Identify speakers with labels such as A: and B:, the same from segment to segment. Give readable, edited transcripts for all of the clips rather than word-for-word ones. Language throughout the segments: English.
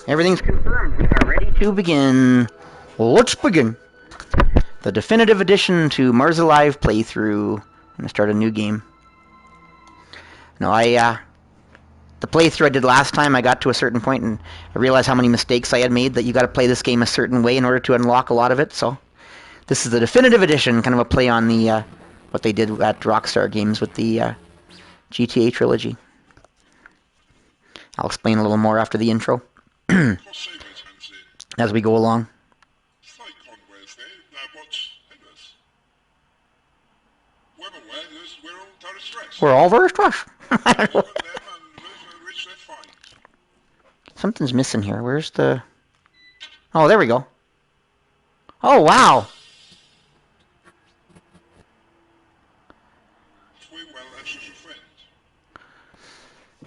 A: Everything's confirmed. We are ready to begin. Let's begin. The definitive addition to Mars Alive playthrough. I'm gonna start a new game. No, the playthrough I did last time, I got to a certain point and I realized how many mistakes I had made, that you gotta play this game a certain way in order to unlock a lot of it, so this is the definitive edition, kind of a play on the, what they did at Rockstar Games with the, GTA trilogy. I'll explain a little more after the intro. As we go along. We're all very stressed. Something's missing here. Where's the... Oh, there we go. Oh, wow.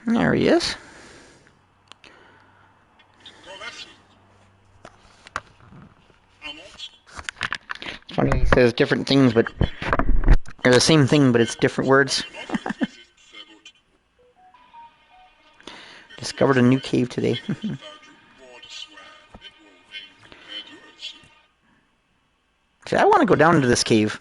A: There he is. It's funny, he says different things, but they're the same thing, but it's different words. Discovered a new cave today. See, I want to go down into this cave.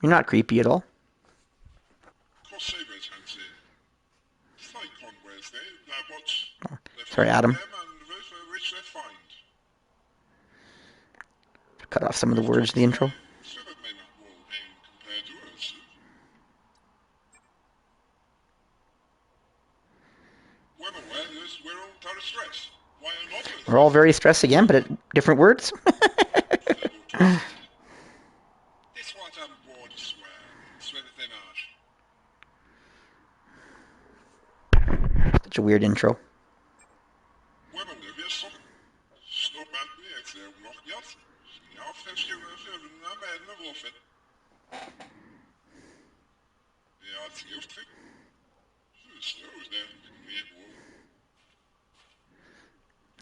A: You're not creepy at all. Oh, sorry, Adam. Cut off some of the words of the intro. We're all very stressed again, but at different words. Such a weird intro.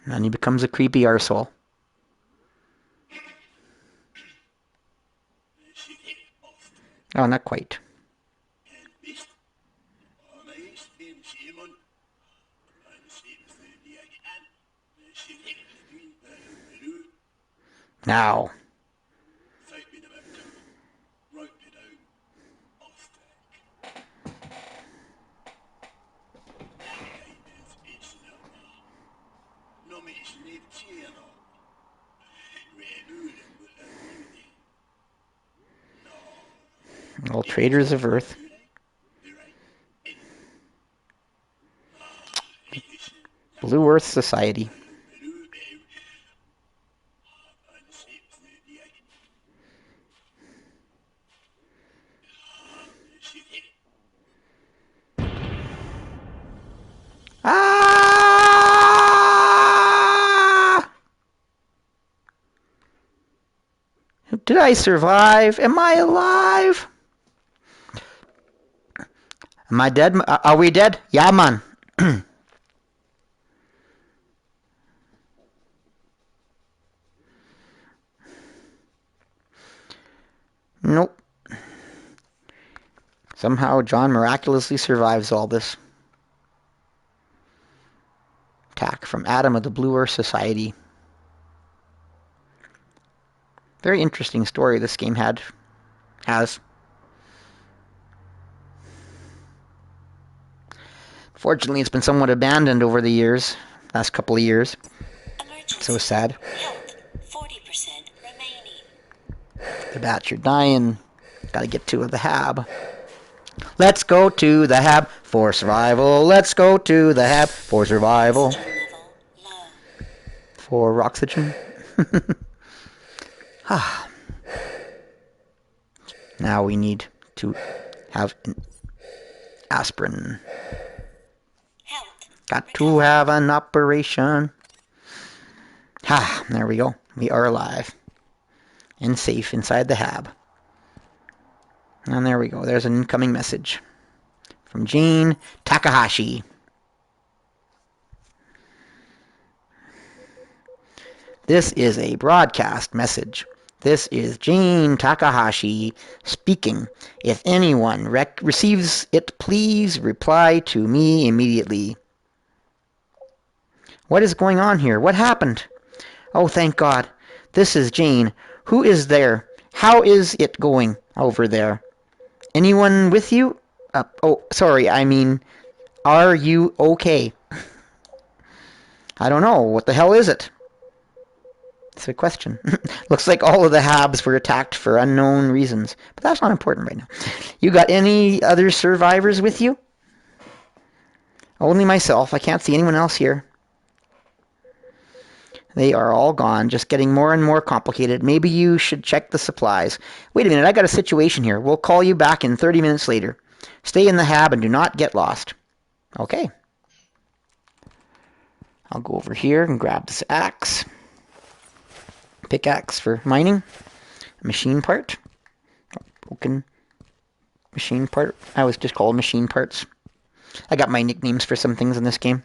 A: And he becomes a creepy arsehole. Oh, not quite. Now. All traders of Earth. Blue Earth Society. Ah! Did I survive? Am I alive? Am I dead? Are we dead? Yeah, man. Nope. Somehow John miraculously survives all this. Attack from Adam of the Blue Earth Society. Very interesting story this game has. Fortunately, it's been somewhat abandoned over the years, last couple of years. So sad.
B: Health, 40% remaining.
A: The bats are dying. Gotta get to the hab. Let's go to the hab for survival. Let's go to the hab for survival. For oxygen. Now we need to have an aspirin. Got to have an operation. There we go. We are alive. And safe inside the hab. And there we go. There's an incoming message. from Jane Takahashi. This is a broadcast message. This is Jane Takahashi speaking. If anyone receives it, please reply to me immediately. What is going on here? What happened? Oh, thank God. This is Jane. Who is there? How is it going over there? Anyone with you? Sorry, I mean, are you okay? I don't know. What the hell is it? It's a question. Looks like all of the Habs were attacked for unknown reasons. But that's not important right now. You got any other survivors with you? Only myself. I can't see anyone else here. They are all gone, just getting more and more complicated. Maybe you should check the supplies. Wait a minute, I got a situation here. We'll call you back in 30 minutes later. Stay in the Hab and do not get lost. Okay. I'll go over here and grab this axe. Pickaxe for mining. Machine part. Broken machine part. I was just called machine parts. I got my nicknames for some things in this game.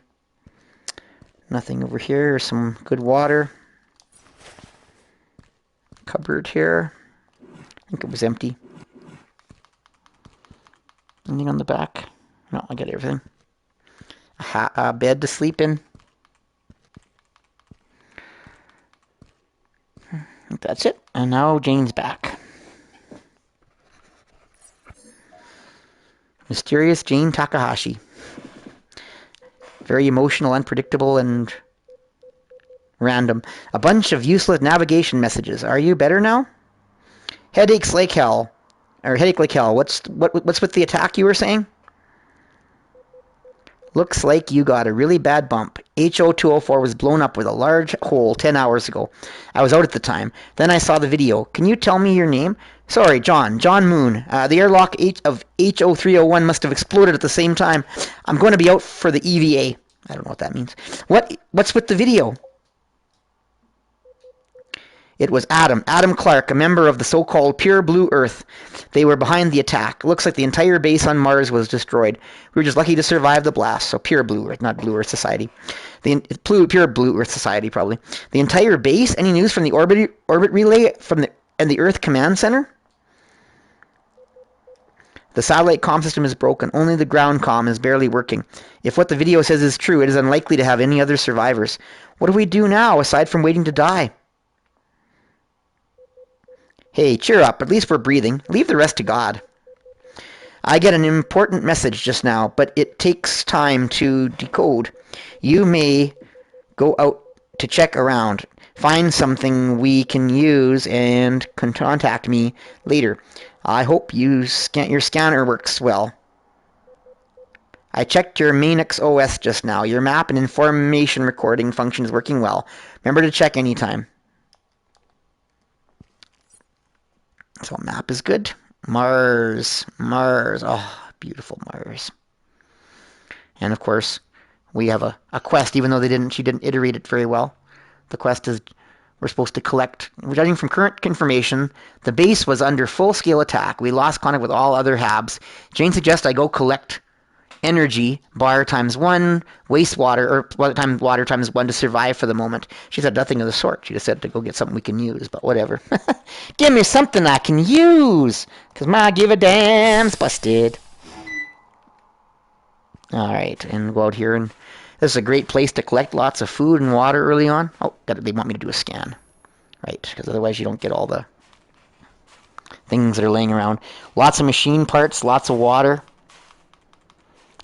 A: Nothing over here. Some good water. Cupboard here. I think it was empty. Anything on the back? No, I got everything. A bed to sleep in. I think that's it. And now Jane's back. Mysterious Jane Takahashi. Very emotional, unpredictable, and random. A bunch of useless navigation messages. Are you better now? Headaches like hell. Or headache like hell. What's with the attack you were saying? Looks like you got a really bad bump. HO204 was blown up with a large hole 10 hours ago. I was out at the time. Then I saw the video. Can you tell me your name? Sorry, John. John Moon. The airlock of HO301 must have exploded at the same time. I'm going to be out for the EVA. I don't know what that means. What's with the video? It was Adam Clark, a member of the so-called Pure Blue Earth. They were behind the attack. Looks like the entire base on Mars was destroyed. We were just lucky to survive the blast. So Pure Blue Earth, not Blue Earth Society. Pure Blue Earth Society, probably. The entire base? Any news from the orbit relay and the Earth Command Center? The satellite comm system is broken. Only the ground comm is barely working. If what the video says is true, it is unlikely to have any other survivors. What do we do now, aside from waiting to die? Hey, cheer up. At least we're breathing. Leave the rest to God. I get an important message just now, but it takes time to decode. You may go out to check around, find something we can use, and contact me later. I hope your scanner works well. I checked your Manix OS just now. Your map and information recording function is working well. Remember to check anytime. So map is good. Mars. Oh, beautiful Mars. And of course, we have a quest, even though she didn't iterate it very well. The quest is we're supposed to collect. Judging from current information, the base was under full-scale attack. We lost contact with all other Habs. Jane suggests I go collect energy bar times 1, wastewater, or water times 1 to survive for the moment. She said nothing of the sort. She just said to go get something we can use, but whatever. Give me something I can use, because my give a damn's busted. Alright, and go out here, and this is a great place to collect lots of food and water early on. Oh, they want me to do a scan. Right, because otherwise you don't get all the things that are laying around. Lots of machine parts, lots of water.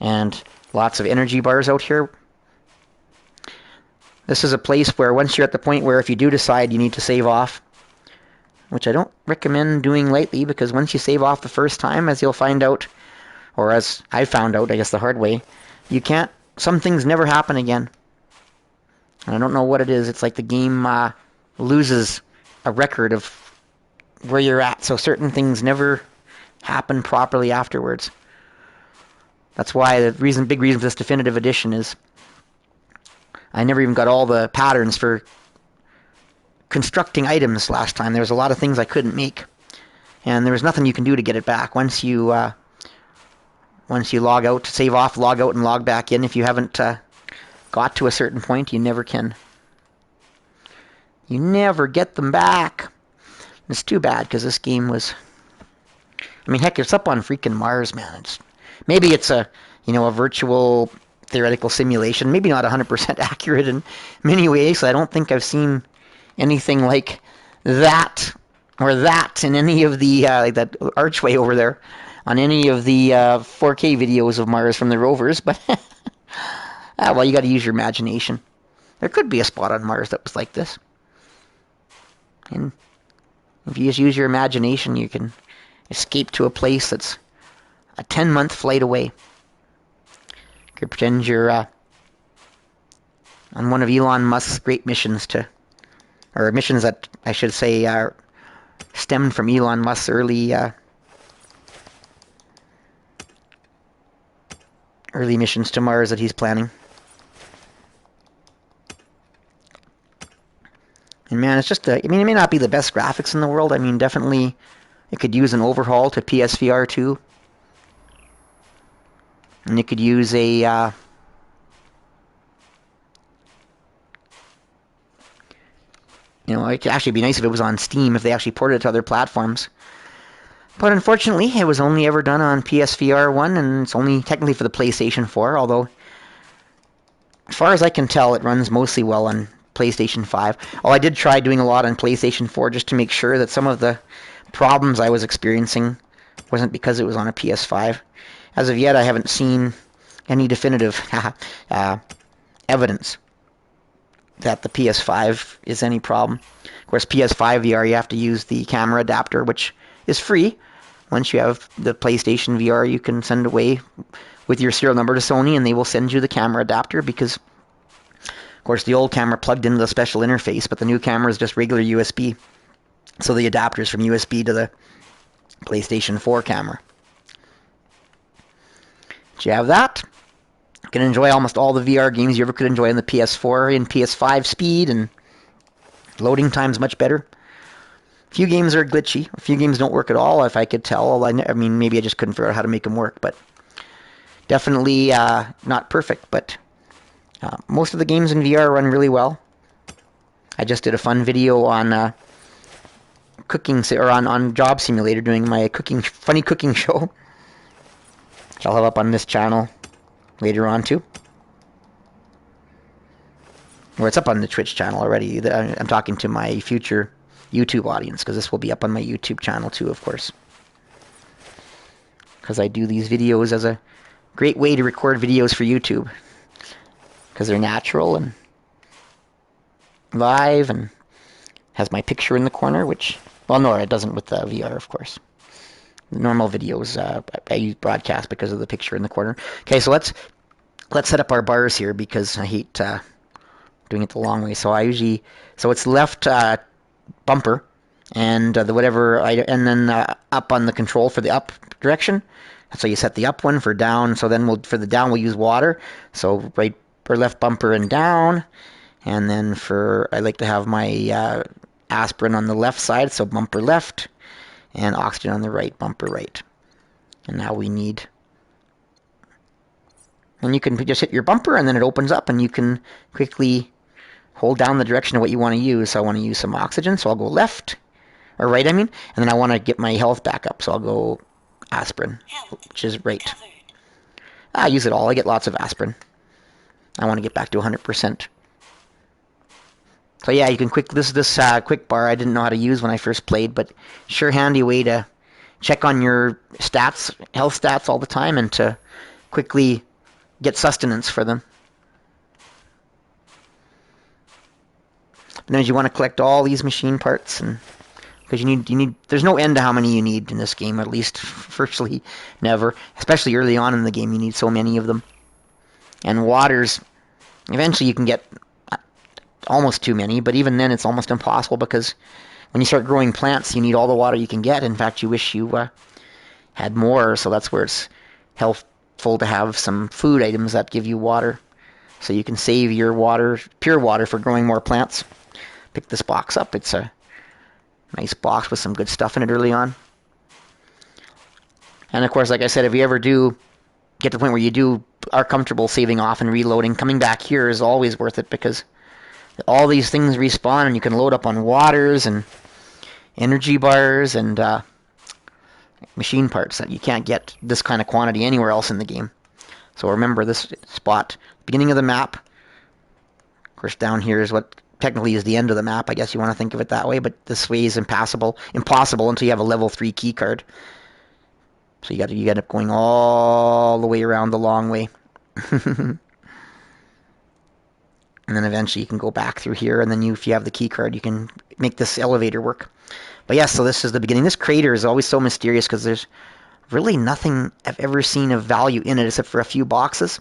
A: And lots of energy bars out here. This is a place where once you're at the point where if you do decide you need to save off, which I don't recommend doing lightly, because once you save off the first time, as you'll find out, or as I found out, I guess the hard way, some things never happen again. And I don't know what it is. It's like the game loses a record of where you're at, so certain things never happen properly afterwards. That's why the big reason for this definitive edition is I never even got all the patterns for constructing items last time. There was a lot of things I couldn't make. And there was nothing you can do to get it back. Once you once you log out, save off, log out, and log back in. If you haven't got to a certain point, you never can. You never get them back. It's too bad, because this game was... I mean, heck, it's up on freaking Mars, man. Maybe it's a virtual theoretical simulation. Maybe not 100% accurate in many ways. I don't think I've seen anything like that or that in any of the like that archway over there on any of the 4K videos of Mars from the rovers. But well, you got to use your imagination. There could be a spot on Mars that was like this, and if you just use your imagination, you can escape to a place that's a 10-month flight away. You could pretend you're on one of Elon Musk's great missions or missions that I should say are stemmed from Elon Musk's early missions to Mars that he's planning. And man, it's just I mean, it may not be the best graphics in the world. I mean, definitely it could use an overhaul to PSVR 2. And you could use a it could actually be nice if it was on Steam, if they actually ported it to other platforms. But unfortunately, it was only ever done on PSVR 1, and it's only technically for the PlayStation 4, although, as far as I can tell, it runs mostly well on PlayStation 5. Oh, I did try doing a lot on PlayStation 4 just to make sure that some of the problems I was experiencing wasn't because it was on a PS5. As of yet, I haven't seen any definitive evidence that the PS5 is any problem. Of course, PS5 VR, you have to use the camera adapter, which is free. Once you have the PlayStation VR, you can send away with your serial number to Sony, and they will send you the camera adapter, because, of course, the old camera plugged into the special interface, but the new camera is just regular USB. So the adapter is from USB to the PlayStation 4 camera. So you have that. You can enjoy almost all the VR games you ever could enjoy on the PS4 in PS5 speed, and loading time's much better. A few games are glitchy. A few games don't work at all, if I could tell. I mean, maybe I just couldn't figure out how to make them work, but definitely not perfect. But most of the games in VR run really well. I just did a fun video on cooking, or on Job Simulator, doing my funny cooking show, which I'll have up on this channel later on too. Or it's up on the Twitch channel already. I'm talking to my future YouTube audience, because this will be up on my YouTube channel too, of course. Because I do these videos as a great way to record videos for YouTube. Because they're natural and live, and has my picture in the corner, which, well, no, it doesn't with the VR, of course. The normal videos, I use broadcast because of the picture in the corner. Okay, so let's set up our bars here, because I hate doing it the long way. So it's left bumper, and the whatever, and then up on the control for the up direction. So you set the up one for down. So then for the down we'll use water. So right or left bumper and down, and then I like to have my aspirin on the left side, so bumper left, and oxygen on the right, bumper right. And now we need, and you can just hit your bumper, and then it opens up, and you can quickly hold down the direction of what you want to use. So I want to use some oxygen, so I'll go left, or right, I mean, and then I want to get my health back up, so I'll go aspirin, which is right. I use it all. I get lots of aspirin. I want to get back to 100%. So yeah, you can this quick bar I didn't know how to use when I first played, but sure handy way to check on your stats, health stats all the time, and to quickly get sustenance for them. And then you want to collect all these machine parts, and because you need there's no end to how many you need in this game, at least virtually never, especially early on in the game. You need so many of them. And waters, eventually you can get almost too many, but even then it's almost impossible, because when you start growing plants, you need all the water you can get. In fact, you wish you had more, so that's where it's helpful to have some food items that give you water, so you can save your water, pure water, for growing more plants. Pick this box up. It's a nice box with some good stuff in it early on. And of course, like I said, if you ever do get to the point where you are comfortable saving off and reloading, coming back here is always worth it, because all these things respawn and you can load up on waters and energy bars and machine parts that you can't get this kind of quantity anywhere else in the game. So remember this spot, beginning of the map. Of course, down here is what technically is the end of the map, I guess you want to think of it that way, but this way is impossible until you have a level 3 key card. So you end up going all the way around the long way. And then eventually you can go back through here, and then if you have the key card, you can make this elevator work. But yes, so this is the beginning. This crater is always so mysterious because there's really nothing I've ever seen of value in it except for a few boxes.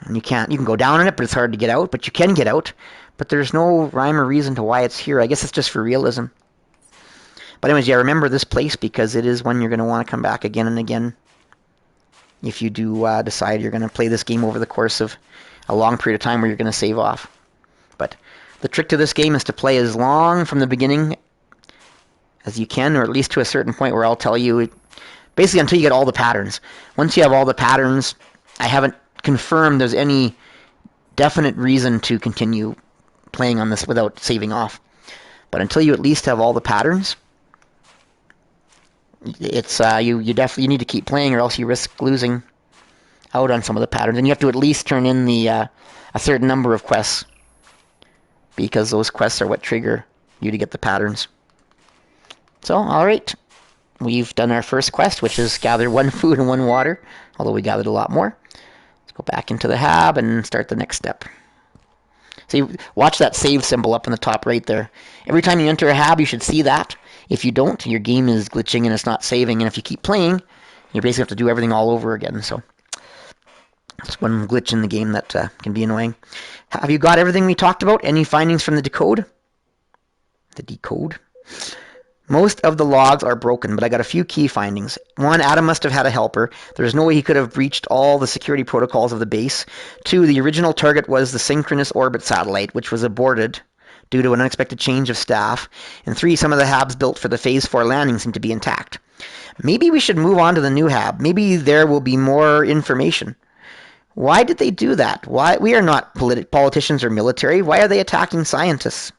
A: And you can go down in it, but it's hard to get out. But you can get out. But there's no rhyme or reason to why it's here. I guess it's just for realism. But anyways, yeah, remember this place, because it is one you're going to want to come back again and again. If you do decide you're going to play this game over the course of a long period of time where you're going to save off. But the trick to this game is to play as long from the beginning as you can, or at least to a certain point where I'll tell you, basically until you get all the patterns. Once you have all the patterns, I haven't confirmed there's any definite reason to continue playing on this without saving off. But until you at least have all the patterns, it's you definitely need to keep playing, or else you risk losing out on some of the patterns. And you have to at least turn in a certain number of quests, because those quests are what trigger you to get the patterns. So, alright, we've done our first quest, which is gather 1 food and 1 water, although we gathered a lot more. Let's go back into the hab and start the next step. See, watch that save symbol up in the top right there. Every time you enter a hab, you should see that. If you don't, your game is glitching and it's not saving, and if you keep playing, you basically have to do everything all over again. So that's one glitch in the game that can be annoying. Have you got everything we talked about? Any findings from the decode? The decode? Most of the logs are broken, but I got a few key findings. 1, Adam must have had a helper. There's no way he could have breached all the security protocols of the base. 2, the original target was the synchronous orbit satellite, which was aborted due to an unexpected change of staff. And 3, some of the habs built for the Phase 4 landing seem to be intact. Maybe we should move on to the new hab. Maybe there will be more information. Why did they do that? Why? We are not politicians or military. Why are they attacking scientists?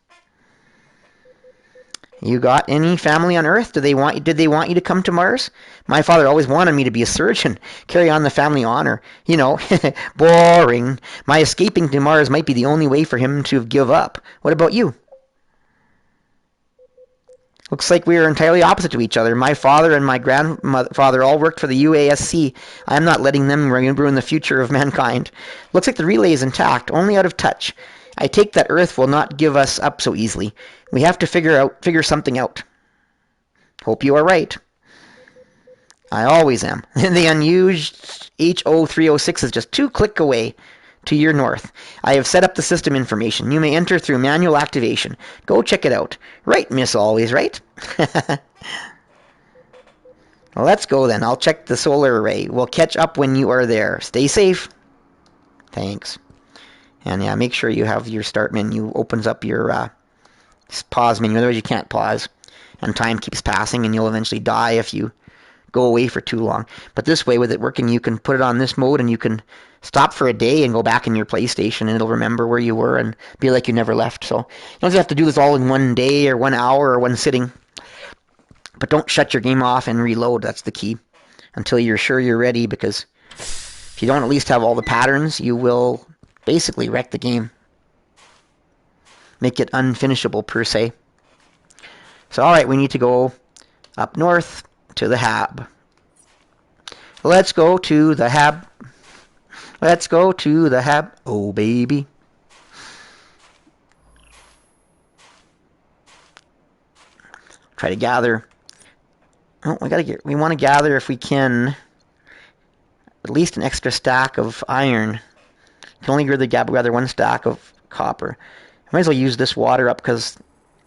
A: You got any family on Earth? Did they want you to come to Mars? My father always wanted me to be a surgeon, carry on the family honor. You know, boring. My escaping to Mars might be the only way for him to give up. What about you? Looks like we are entirely opposite to each other. My father and my grandfather all worked for the UASC. I am not letting them ruin the future of mankind. Looks like the relay is intact, only out of touch. I take that Earth will not give us up so easily. We have to figure something out. Hope you are right. I always am. The unused HO306 is just 2 clicks away to your north. I have set up the system information. You may enter through manual activation. Go check it out. Right, Miss Always, right? Well, let's go then. I'll check the solar array. We'll catch up when you are there. Stay safe. Thanks. And yeah, make sure you have your start menu opens up your pause menu. Otherwise, you can't pause. And time keeps passing, and you'll eventually die if you go away for too long. But this way, with it working, you can put it on this mode, and you can stop for a day and go back in your PlayStation, and it'll remember where you were and be like you never left. So you don't have to do this all in 1 day or 1 hour or 1 sitting. But don't shut your game off and reload. That's the key. Until you're sure you're ready, because if you don't at least have all the patterns, you will basically wreck the game. Make it unfinishable, per se. So, alright, we need to go up north to the hab. Let's go to the hab. Let's go to the hab. Oh, baby. Try to gather. Oh, we want to gather, if we can, at least an extra stack of iron. You can only really gather 1 stack of copper. I might as well use this water up, because,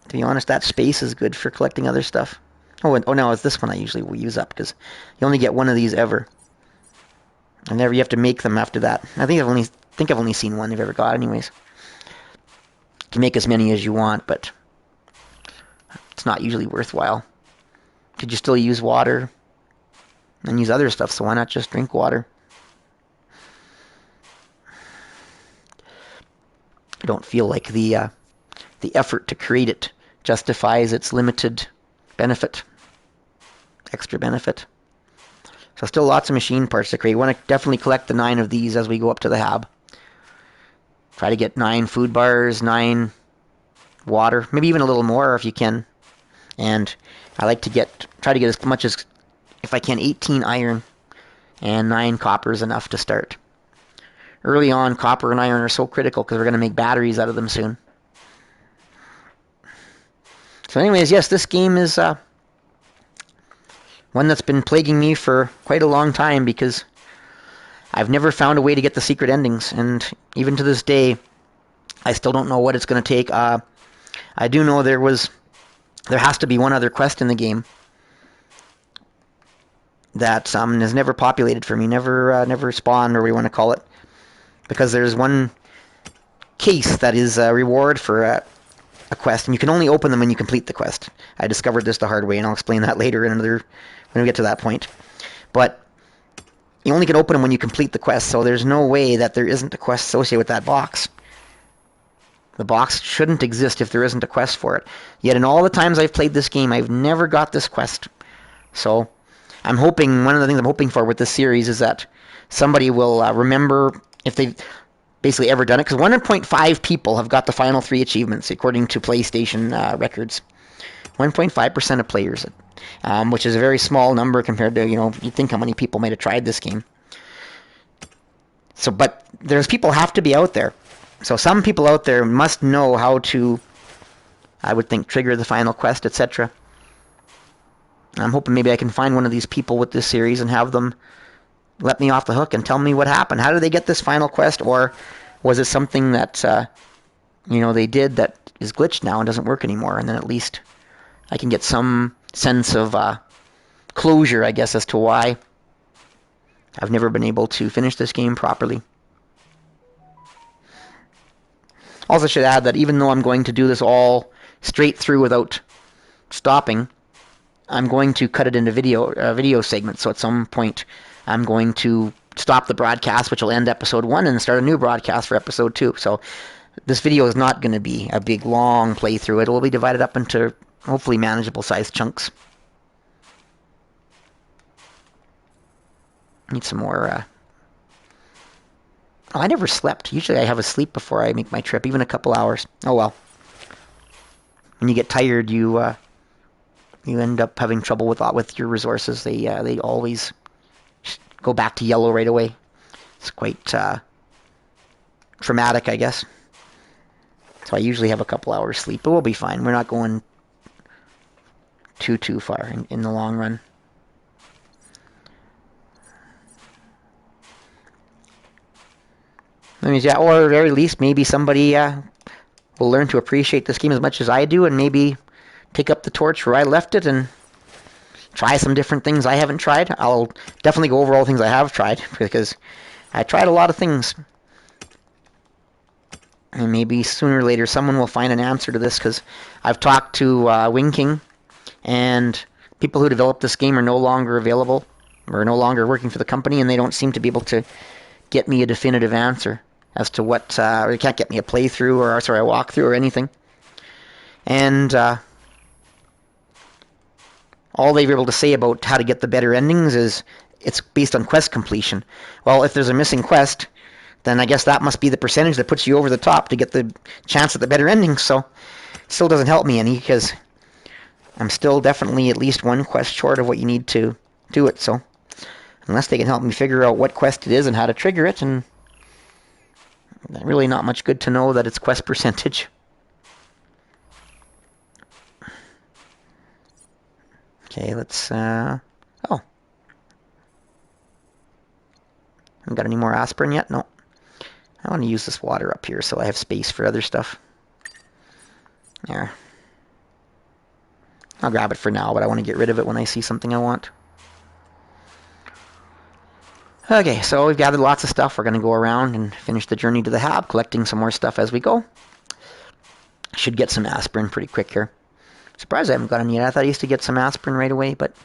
A: to be honest, that space is good for collecting other stuff. Oh no, it's this one I usually will use up, because you only get 1 of these ever. And you have to make them after that. I think I've only seen 1 I've ever got, anyways. You can make as many as you want, but it's not usually worthwhile. Could you still use water and use other stuff? So why not just drink water? I don't feel like the effort to create it justifies its limited benefit, extra benefit. So still lots of machine parts to create. Want to definitely collect the 9 of these as we go up to the hab. Try to get 9 food bars, 9 water, maybe even a little more if you can. And I like to try to get as much as, if I can, 18 iron, and 9 copper is enough to start. Early on, copper and iron are so critical because we're going to make batteries out of them soon. So anyways, yes, this game is one that's been plaguing me for quite a long time because I've never found a way to get the secret endings, and even to this day, I still don't know what it's going to take. I do know there has to be one other quest in the game that has never populated for me, never spawned, or we want to call it, because there's one case that is a reward for a quest, and you can only open them when you complete the quest. I discovered this the hard way, and I'll explain that later when we get to that point. But you only can open them when you complete the quest, so there's no way that there isn't a quest associated with that box. The box shouldn't exist if there isn't a quest for it. Yet in all the times I've played this game, I've never got this quest. So I'm hoping, one of the things I'm hoping for with this series is that somebody will remember if they've basically ever done it, because 1.5 people have got the final 3 achievements according to PlayStation records. 1.5% of players, which is a very small number compared to, you'd think how many people might have tried this game. So, but there's people have to be out there. So some people out there must know how to, I would think, trigger the final quest, etc. I'm hoping maybe I can find one of these people with this series and have them let me off the hook and tell me what happened. How did they get this final quest? Or was it something that, they did that is glitched now and doesn't work anymore? And then at least I can get some sense of closure, I guess, as to why I've never been able to finish this game properly. Also, I should add that even though I'm going to do this all straight through without stopping, I'm going to cut it into video segments. So at some point, I'm going to stop the broadcast, which will end episode 1, and start a new broadcast for episode 2. So this video is not going to be a big, long playthrough. It will be divided up into hopefully manageable sized chunks. Need some more. I never slept. Usually I have a sleep before I make my trip, even a couple hours. Oh well. When you get tired, you end up having trouble with your resources. They always go back to yellow right away. It's quite traumatic, I guess. So I usually have a couple hours sleep, but we'll be fine. We're not going too far in the long run. That means, yeah, or at the very least, maybe somebody will learn to appreciate this game as much as I do, and maybe take up the torch where I left it and try some different things I haven't tried. I'll definitely go over all the things I have tried, because I tried a lot of things. And maybe sooner or later someone will find an answer to this, because I've talked to Wing King, and people who developed this game are no longer available, or no longer working for the company, and they don't seem to be able to get me a definitive answer as to what, they can't get me a playthrough, or a walkthrough, or anything. And all they were able to say about how to get the better endings is it's based on quest completion. Well, if there's a missing quest, then I guess that must be the percentage that puts you over the top to get the chance at the better ending. So it still doesn't help me any, because I'm still definitely at least one quest short of what you need to do it. So unless they can help me figure out what quest it is and how to trigger it, and really not much good to know that it's quest percentage. Okay, let's, oh. Haven't got any more aspirin yet? No. I want to use this water up here so I have space for other stuff. There. I'll grab it for now, but I want to get rid of it when I see something I want. Okay, so we've gathered lots of stuff. We're going to go around and finish the journey to the hab, collecting some more stuff as we go. Should get some aspirin pretty quick here. Surprised I haven't got any yet. I thought I used to get some aspirin right away, but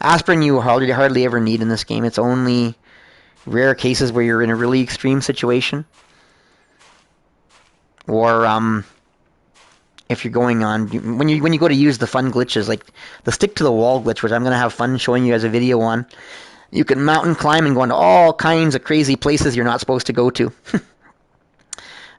A: aspirin you hardly ever need in this game. It's only rare cases where you're in a really extreme situation. Or if you're going on, when you go to use the fun glitches, like the stick to the wall glitch, which I'm going to have fun showing you guys a video on, you can mountain climb and go into all kinds of crazy places you're not supposed to go to.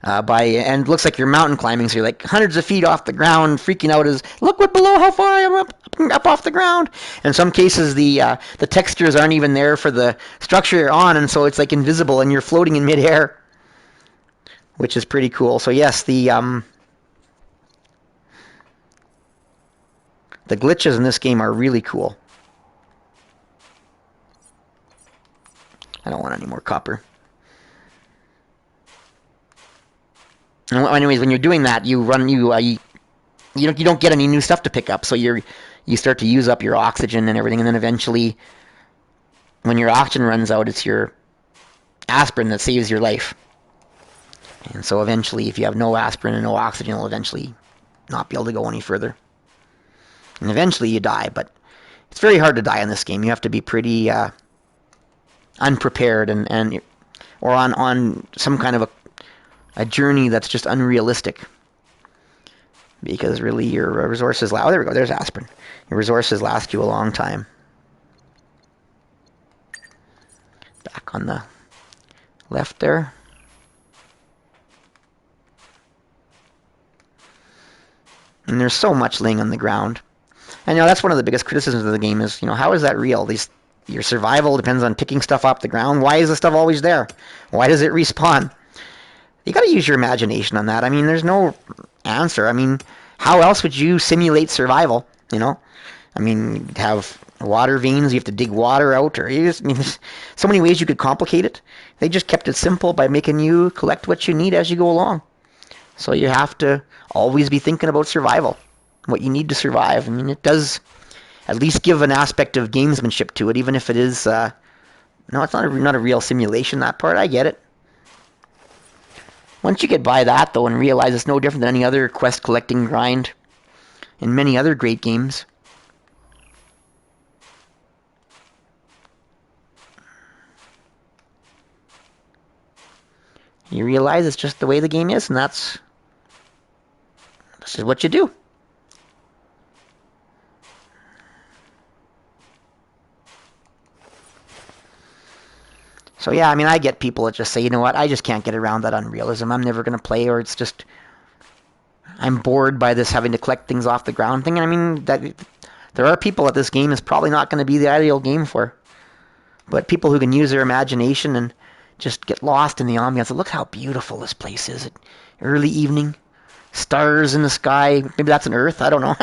A: And it looks like you're mountain climbing, so you're like hundreds of feet off the ground, freaking out as, look what below, how far I am up off the ground. In some cases, the textures aren't even there for the structure you're on, and so it's like invisible, and you're floating in midair, which is pretty cool. So yes, the glitches in this game are really cool. I don't want any more copper. Anyways, when you're doing that, you don't get any new stuff to pick up, so you start to use up your oxygen and everything, and then eventually, when your oxygen runs out, it's your aspirin that saves your life. And so eventually, if you have no aspirin and no oxygen, you'll eventually not be able to go any further. And eventually you die, but it's very hard to die in this game. You have to be pretty unprepared or on some kind of a journey that's just unrealistic. Because really your resources last... Oh, there we go. There's aspirin. Your resources last you a long time. Back on the left there. And there's so much laying on the ground. And that's one of the biggest criticisms of the game is, how is that real? Your survival depends on picking stuff off the ground. Why is the stuff always there? Why does it respawn? You got to use your imagination on that. I mean, there's no answer. I mean, how else would you simulate survival? I mean, you'd have water veins. You have to dig water out, or there's so many ways you could complicate it. They just kept it simple by making you collect what you need as you go along. So you have to always be thinking about survival, what you need to survive. I mean, it does at least give an aspect of gamesmanship to it, even if it is, no, it's not a real simulation, that part. I get it. Once you get by that, though, and realize it's no different than any other quest collecting grind in many other great games, you realize it's just the way the game is, and this is what you do. So yeah, I mean, I get people that just say, you know what, I just can't get around that unrealism. I'm never going to play, or it's just, I'm bored by this having to collect things off the ground thing. I mean, there are people that this game is probably not going to be the ideal game for. But people who can use their imagination and just get lost in the ambiance. Look how beautiful this place is at early evening. Stars in the sky. Maybe that's an Earth. I don't know.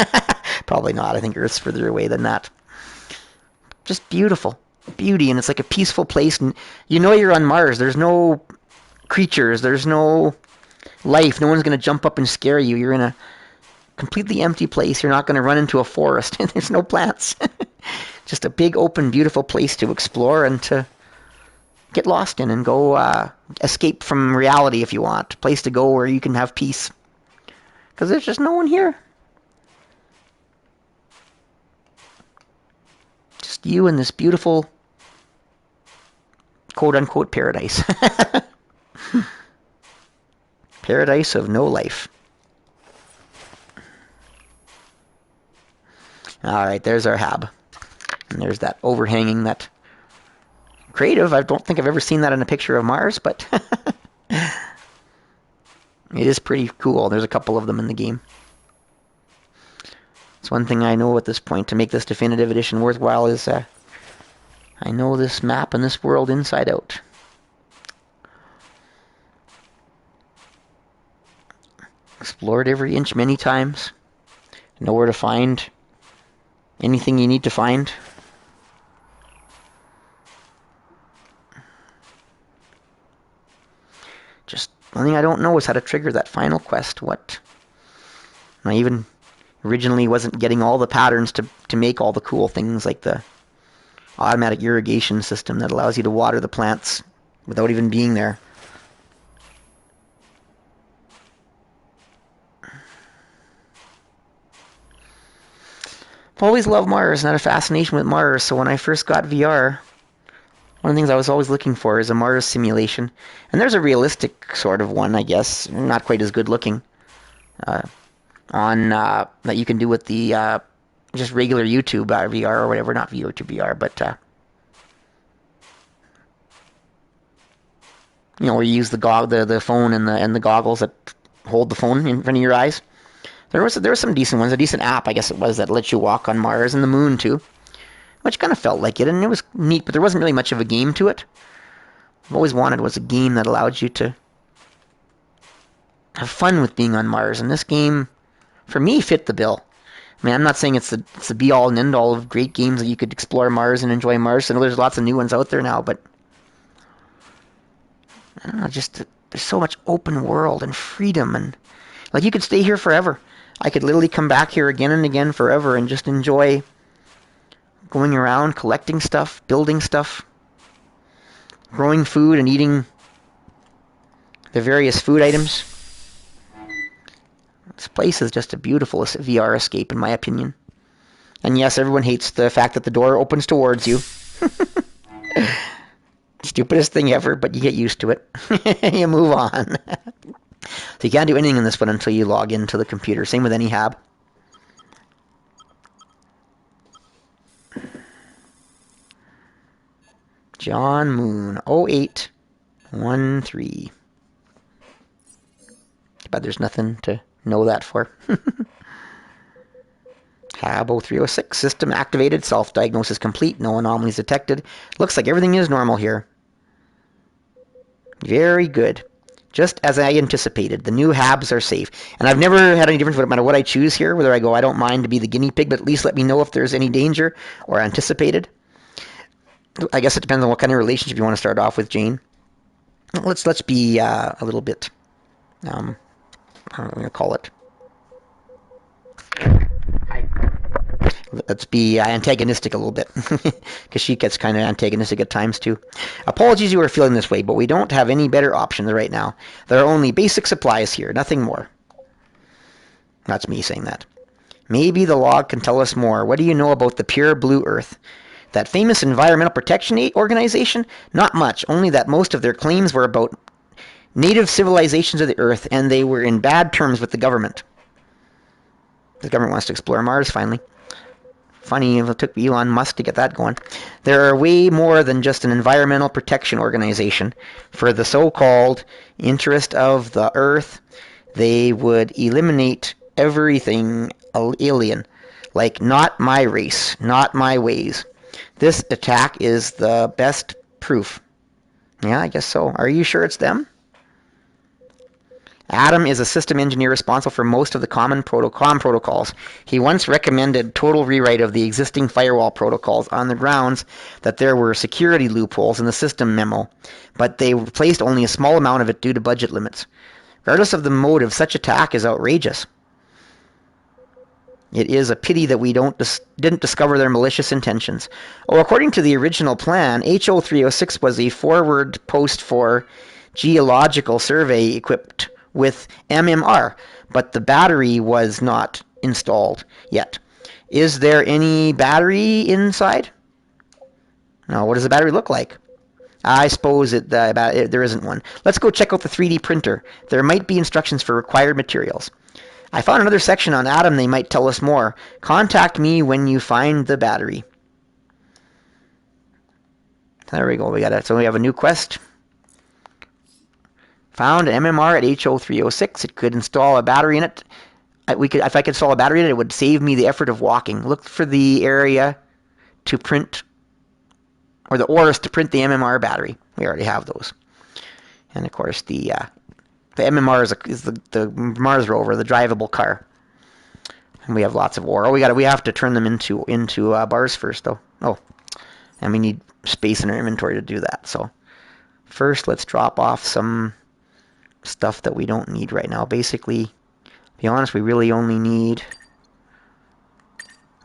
A: Probably not. I think Earth's further away than that. Just beautiful. Beauty, and it's like a peaceful place, and you're on Mars. There's no creatures. There's no life. No one's going to jump up and scare you. You're in a completely empty place. You're not going to run into a forest, and there's no plants. Just a big, open, beautiful place to explore and to get lost in and go escape from reality if you want. A place to go where you can have peace. Because there's just no one here. Just you in this beautiful, quote-unquote, paradise. Paradise of no life. Alright, there's our hab. And there's that overhanging, that creative. I don't think I've ever seen that in a picture of Mars, but it is pretty cool. There's a couple of them in the game. It's one thing I know at this point to make this definitive edition worthwhile is I know this map and this world inside out. Explored every inch many times. Know where to find anything you need to find. Just one thing I don't know is how to trigger that final quest. I even originally wasn't getting all the patterns to make all the cool things, like the automatic irrigation system that allows you to water the plants without even being there. I've always loved Mars and had a fascination with Mars, so when I first got VR, One of the things I was always looking for is a Mars simulation. And there's a realistic sort of one, I guess. Not quite as good looking. That you can do with the just regular YouTube VR or whatever. Not YouTube VR, but where you use the phone and the goggles that hold the phone in front of your eyes. There were some decent ones. A decent app, I guess it was, that lets you walk on Mars and the moon too, which kind of felt like it, and it was neat. But there wasn't really much of a game to it. I've always wanted was a game that allowed you to have fun with being on Mars, and this game, for me, fit the bill. I mean, I'm not saying it's the be-all and end-all of great games that you could explore Mars and enjoy Mars. I know there's lots of new ones out there now, but I don't know, just there's so much open world and freedom, and like you could stay here forever. I could literally come back here again and again forever and just enjoy going around, collecting stuff, building stuff, growing food and eating the various food items. This place is just a beautiful VR escape, in my opinion. And yes, everyone hates the fact that the door opens towards you. Stupidest thing ever, but you get used to it. You move on. So you can't do anything in this one until you log into the computer. Same with any hab. John Moon, 0813. But there's nothing to know that for. Hab 0306, system activated, self-diagnosis complete, no anomalies detected. Looks like everything is normal here. Very good. Just as I anticipated, the new Habs are safe. And I've never had any difference no matter what I choose here, whether I go, I don't mind to be the guinea pig, but at least let me know if there's any danger or anticipated. I guess it depends on what kind of relationship you want to start off with, Jane. Let's be a little bit, I don't know what I'm going to call it. Let's be antagonistic a little bit, because she gets kind of antagonistic at times too. Apologies you are feeling this way, but we don't have any better options right now. There are only basic supplies here, nothing more. That's me saying that. Maybe the log can tell us more. What do you know about the Pure Blue Earth? That famous environmental protection organization? Not much, only that most of their claims were about native civilizations of the Earth, and they were in bad terms with the government. The government wants to explore Mars, finally. Funny, it took Elon Musk to get that going. There are way more than just an environmental protection organization. For the so-called interest of the Earth, they would eliminate everything alien. Like, not my race, not my ways. This attack is the best proof. Yeah, I guess so. Are you sure it's them? Adam is a system engineer responsible for most of the common protocols. He once recommended total rewrite of the existing firewall protocols on the grounds that there were security loopholes in the system memo, but they replaced only a small amount of it due to budget limits. Regardless of the motive, such attack is outrageous. It is a pity that we didn't discover their malicious intentions. Oh, according to the original plan, HO306 was a forward post for geological survey equipped with MMR, but the battery was not installed yet. Is there any battery inside? No, what does the battery look like? I suppose there isn't one. Let's go check out the 3D printer. There might be instructions for required materials. I found another section on Atom. They might tell us more. Contact me when you find the battery. There we go. So we have a new quest. Found an MMR at HO306. It could install a battery in it. If I could install a battery in it, it would save me the effort of walking. Look for the area to print, or the ores to print the MMR battery. We already have those. And of course, the MMR is the Mars rover, the drivable car. And we have lots of ore. Oh, we have to turn them into bars first, though. Oh, and we need space in our inventory to do that. So first, let's drop off some stuff that we don't need right now. Basically, to be honest, we really only need,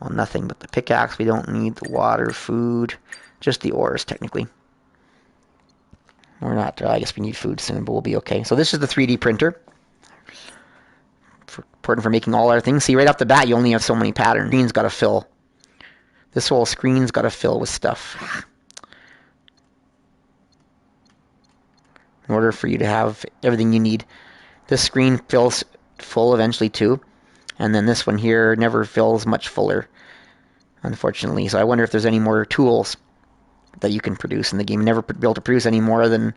A: well, nothing but the pickaxe. We don't need the water, food, just the ores, technically. We're not, I guess we need food soon, but we'll be okay. So this is the 3D printer. Important for making all our things. See, right off the bat, you only have so many patterns. Screen's got to fill. This whole screen's got to fill with stuff. in order for you to have everything you need. This screen fills full eventually too, and then this one here never fills much fuller, unfortunately. So I wonder if there's any more tools that you can produce in the game. Never be able to produce any more than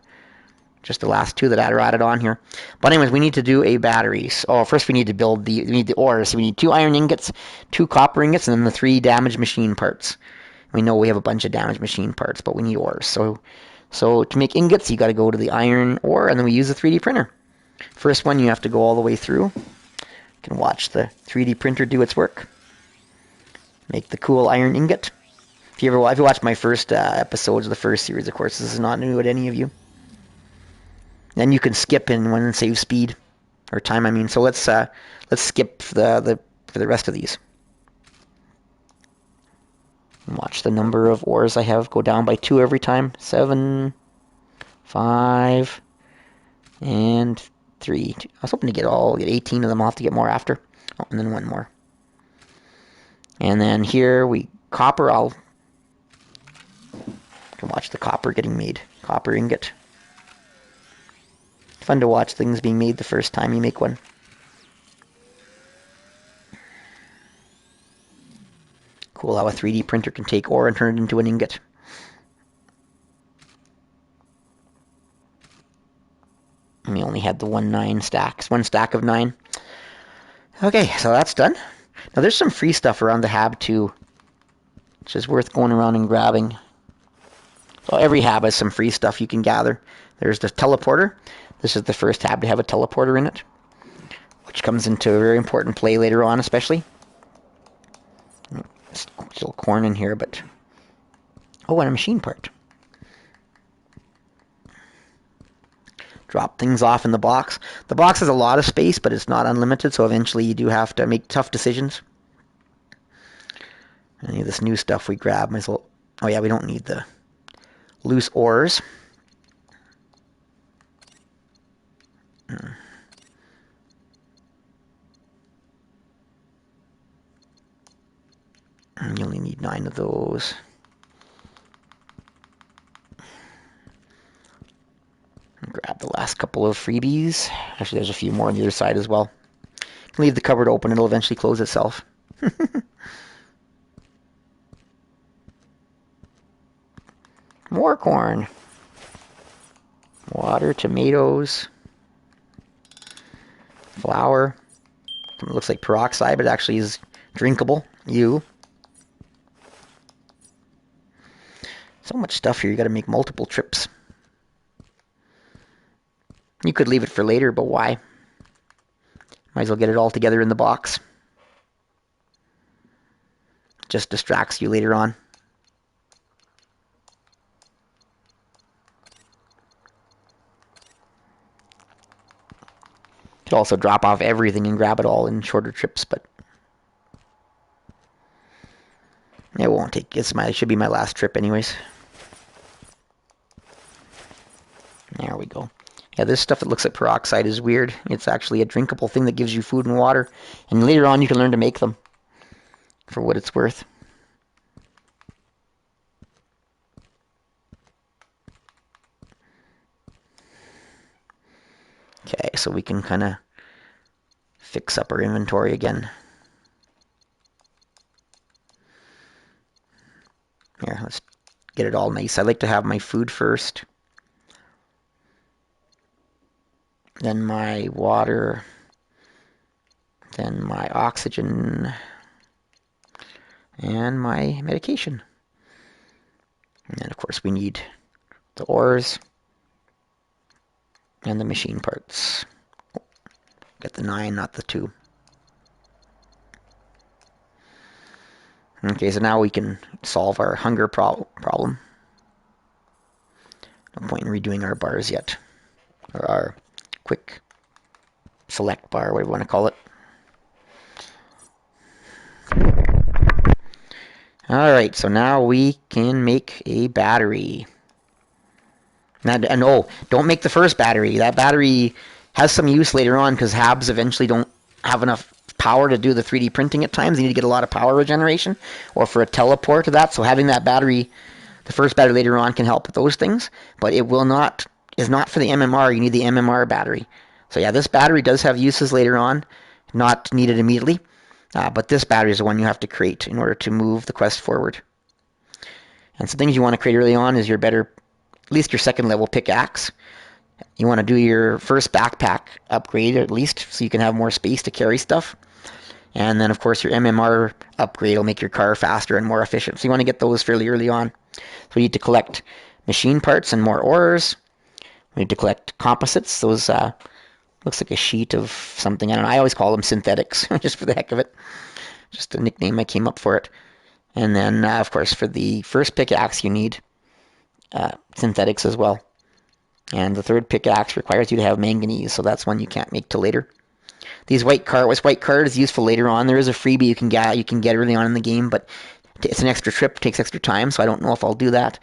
A: just the last two that are added on here. But anyways, we need to do a battery. So first we need to build we need the ores. So we need 2 iron ingots, 2 copper ingots, and then the 3 damaged machine parts. We know we have a bunch of damaged machine parts, but we need ores. So to make ingots, you got to go to the iron ore, and then we use a 3D printer. First one, you have to go all the way through. You can watch the 3D printer do its work. Make the cool iron ingot. If you watched my first episodes of the first series, of course, this is not new to any of you. Then you can skip in one and save speed or time. I mean, so let's skip for the rest of these. And watch the number of ores I have go down by 2 every time. 7, 5, and 3. I was hoping to get 18 of them. I'll have to get more after. Oh, and then 1 more. And then here copper. You can watch the copper getting made. Copper ingot. Fun to watch things being made the first time you make one. Cool how a 3D printer can take ore and turn it into an ingot. And we only had the 1 stack of 9. Okay, so that's done. Now there's some free stuff around the hab too, which is worth going around and grabbing. So every hab has some free stuff you can gather. There's the teleporter. This is the first hab to have a teleporter in it, which comes into a very important play later on, especially. Still corn in here, but... Oh, and a machine part. Drop things off in the box. The box has a lot of space, but it's not unlimited, so eventually you do have to make tough decisions. Any of this new stuff we grab, might as well... Oh yeah, we don't need the loose ores. And you only need 9 of those. Grab the last couple of freebies. Actually, there's a few more on the other side as well. Leave the cupboard open, it'll eventually close itself. More corn. Water, tomatoes. Flour. It looks like peroxide, but it actually is drinkable. So much stuff here, you gotta make multiple trips. You could leave it for later, but why? Might as well get it all together in the box. Just distracts you later on. Could also drop off everything and grab it all in shorter trips, but it won't take. It should be my last trip anyways. There we go. Yeah, this stuff that looks like peroxide is weird. It's actually a drinkable thing that gives you food and water. And later on you can learn to make them for what it's worth. Okay, so we can kind of fix up our inventory again. Here, let's get it all nice. I like to have my food first. Then my water. Then my oxygen. And my medication. And then, of course, we need the ores. And the machine parts. Get the 9, not the 2. Okay, so now we can solve our hunger problem. No point in redoing our bars yet. Or our quick select bar, whatever you want to call it. Alright, so now we can make a battery. And oh, don't make the first battery. That battery has some use later on because habs eventually don't have enough power to do the 3D printing at times. You need to get a lot of power regeneration or for a teleport to that. So having that battery, the first battery later on, can help with those things. But it will not is not for the MMR. You need the MMR battery. So yeah, this battery does have uses later on, not needed immediately. But this battery is the one you have to create in order to move the quest forward. And some things you want to create early on is your better, at least your second level pickaxe. You want to do your first backpack upgrade at least, so you can have more space to carry stuff. And then, of course, your MMR upgrade will make your car faster and more efficient. So you want to get those fairly early on. So you need to collect machine parts and more ores. We need to collect composites. Those looks like a sheet of something. I don't know. I always call them synthetics, just for the heck of it. Just a nickname I came up for it. And then, of course, for the first pickaxe, you need synthetics as well. And the third pickaxe requires you to have manganese, so that's one you can't make till later. These white card is useful later on. There is a freebie you can get early on in the game, but it's an extra trip, takes extra time, so I don't know if I'll do that.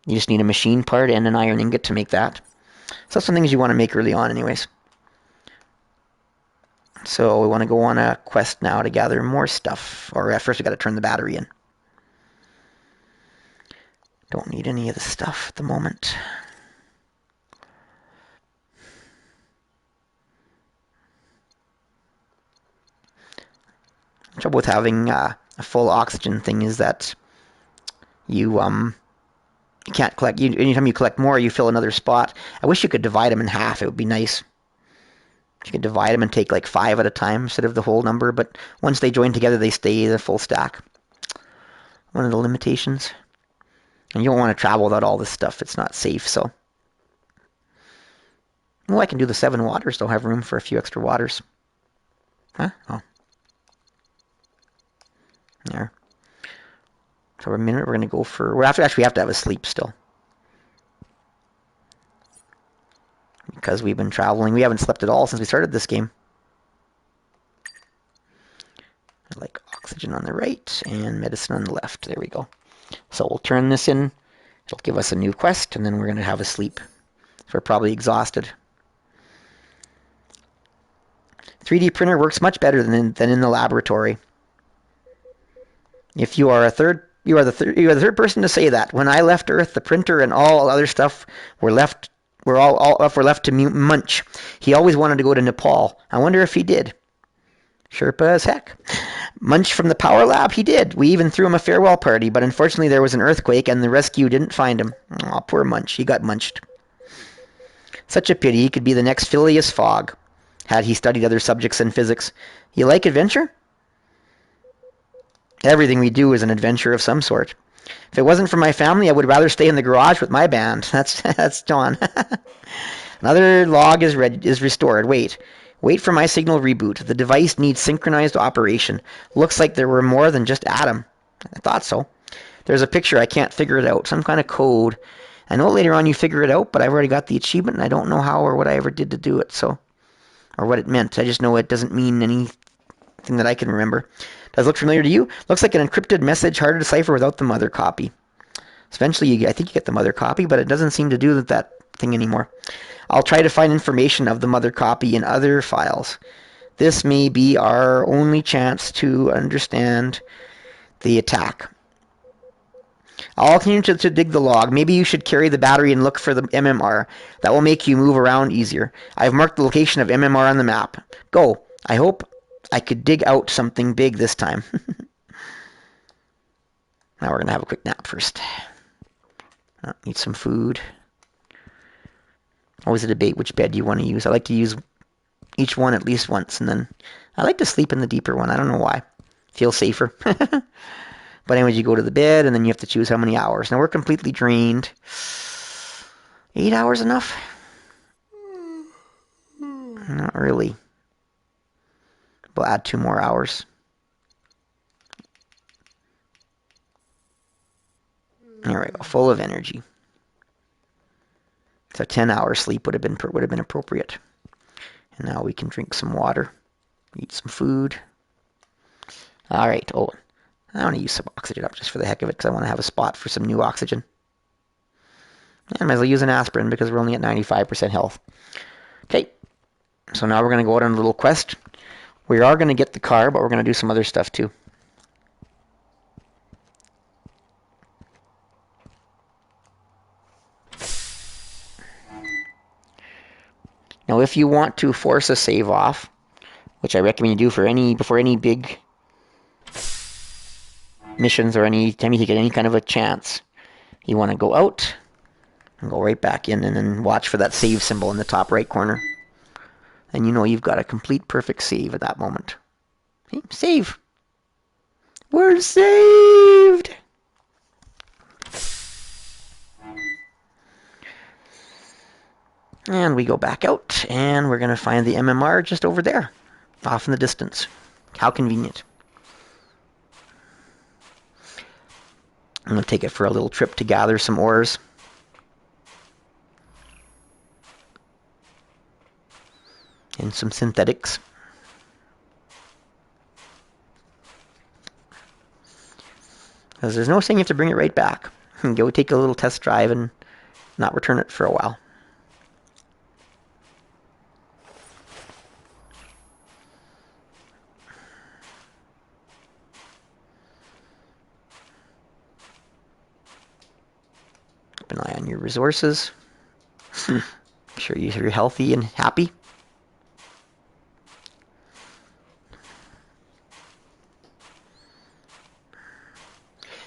A: You just need a machine part and an iron ingot to make that. So that's some things you want to make early on anyways. So we want to go on a quest now to gather more stuff. Or first we got to turn the battery in. Don't need any of the stuff at the moment. The trouble with having a full oxygen thing is that you can't collect. Anytime you collect more, you fill another spot. I wish you could divide them in half. It would be nice. You could divide them and take like 5 at a time instead of the whole number. But once they join together, they stay the full stack. One of the limitations. And you don't want to travel without all this stuff. It's not safe. So, well, I can do the 7 waters. Don't have room for a few extra waters. Huh? Oh. There. So for a minute, we're going to go for... Well, actually, we have to have a sleep still. Because we've been traveling. We haven't slept at all since we started this game. I like oxygen on the right and medicine on the left. There we go. So we'll turn this in. It'll give us a new quest, and then we're going to have a sleep. So we're probably exhausted. 3D printer works much better than in the laboratory. If you are the third person to say that. When I left Earth, the printer and all other stuff were left to munch. He always wanted to go to Nepal. I wonder if he did. Sherpa as heck. Munch from the power lab? He did. We even threw him a farewell party, but unfortunately there was an earthquake and the rescue didn't find him. Aw, poor Munch. He got munched. Such a pity. He could be the next Phileas Fogg, had he studied other subjects in physics. You like adventure? Everything we do is an adventure of some sort. If it wasn't for my family, I would rather stay in the garage with my band. That's John. Another log is restored. Wait for my signal reboot. The device needs synchronized operation. Looks like there were more than just Adam. I thought so. There's a picture. I can't figure it out. Some kind of code. I know later on you figure it out, but I've already got the achievement, and I don't know how or what I ever did to do it, so, or what it meant. I just know it doesn't mean anything that I can remember. Does it look familiar to you? Looks like an encrypted message, hard to decipher without the mother copy. Eventually, I think you get the mother copy, but it doesn't seem to do that thing anymore. I'll try to find information of the mother copy in other files. This may be our only chance to understand the attack. I'll continue to dig the log. Maybe you should carry the battery and look for the MMR. That will make you move around easier. I've marked the location of MMR on the map. Go. I hope I could dig out something big this time. Now we're going to have a quick nap first. Eat some food. Always a debate which bed you want to use. I like to use each one at least once, and then I like to sleep in the deeper one. I don't know why. Feels safer. But anyways, you go to the bed, and then you have to choose how many hours. Now we're completely drained. 8 hours enough? Not really. We'll add 2 more hours. There we go, full of energy. So 10 hours sleep would have been appropriate. And now we can drink some water, eat some food. All right. Oh, I want to use some oxygen up just for the heck of it because I want to have a spot for some new oxygen. And I might as well use an aspirin because we're only at 95% health. Okay. So now we're going to go out on a little quest. We are going to get the car, but we're going to do some other stuff too. Now, if you want to force a save off, which I recommend you do before any big missions or any time you get any kind of a chance, you want to go out and go right back in and then watch for that save symbol in the top right corner. And you know you've got a complete perfect save at that moment. Okay, save. We're saved! And we go back out, and we're going to find the MMR just over there, off in the distance. How convenient. I'm going to take it for a little trip to gather some ores. And some synthetics. Because there's no saying you have to bring it right back. You can go take a little test drive and not return it for a while. Keep an eye on your resources. Make sure you're healthy and happy.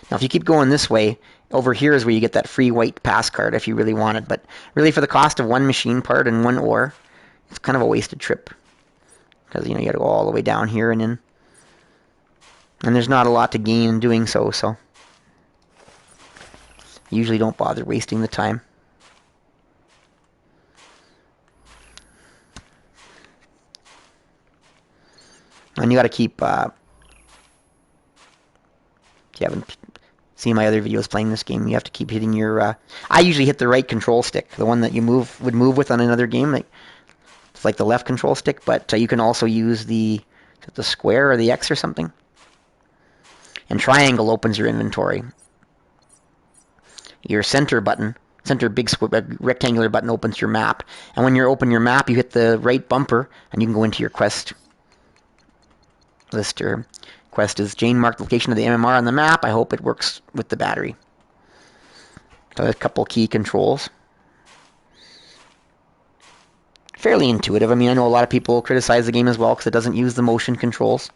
A: Now, if you keep going this way, over here is where you get that free white pass card if you really want it. But really, for the cost of one machine part and one ore, it's kind of a wasted trip. Because, you got to go all the way down here and in. And there's not a lot to gain in doing so, so usually don't bother wasting the time. And you got to keep, if you haven't seen my other videos playing this game, you have to keep hitting your, I usually hit the right control stick, the one that you would move with on another game. It's like the left control stick, but you can also use the square or the X or something. And triangle opens your inventory. Your center button, big rectangular button opens your map. And when you open your map, you hit the right bumper, and you can go into your quest list. Your quest is Jane marked the location of the MMR on the map. I hope it works with the battery. So a couple key controls. Fairly intuitive. I mean, I know a lot of people criticize the game as well because it doesn't use the motion controls.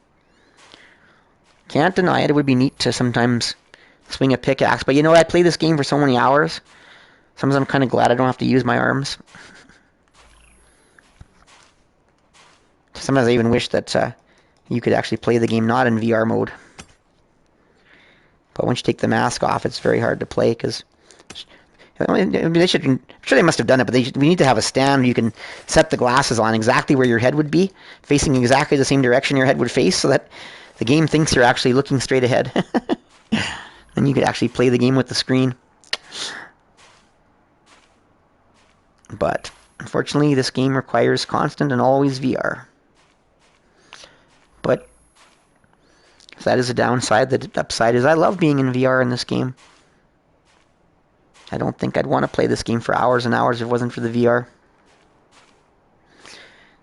A: Can't deny it. It would be neat to sometimes swing a pickaxe. But I play this game for so many hours. Sometimes I'm kind of glad I don't have to use my arms. Sometimes I even wish that you could actually play the game not in VR mode. But once you take the mask off, it's very hard to play because I'm sure they must have done it, but we need to have a stand you can set the glasses on exactly where your head would be, facing exactly the same direction your head would face, so that the game thinks you're actually looking straight ahead. Then you could actually play the game with the screen. But unfortunately, this game requires constant and always VR. But if that is a downside, the upside is I love being in VR in this game. I don't think I'd want to play this game for hours and hours if it wasn't for the VR.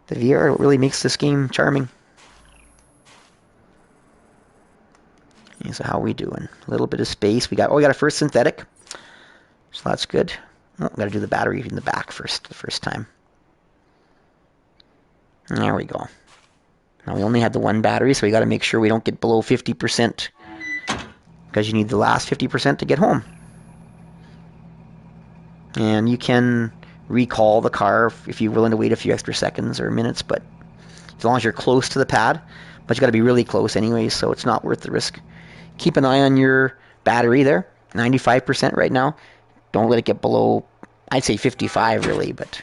A: The VR really makes this game charming. Okay, so how are we doing? A little bit of space. We got a first synthetic. So that's good. Oh, got to do the battery in the back first, the first time. There we go. Now we only had the one battery, so we got to make sure we don't get below 50%. Because you need the last 50% to get home. And you can recall the car if you're willing to wait a few extra seconds or minutes, but as long as you're close to the pad. But you got to be really close anyways, so it's not worth the risk. Keep an eye on your battery there. 95% right now. Don't let it get below, I'd say 55 really, but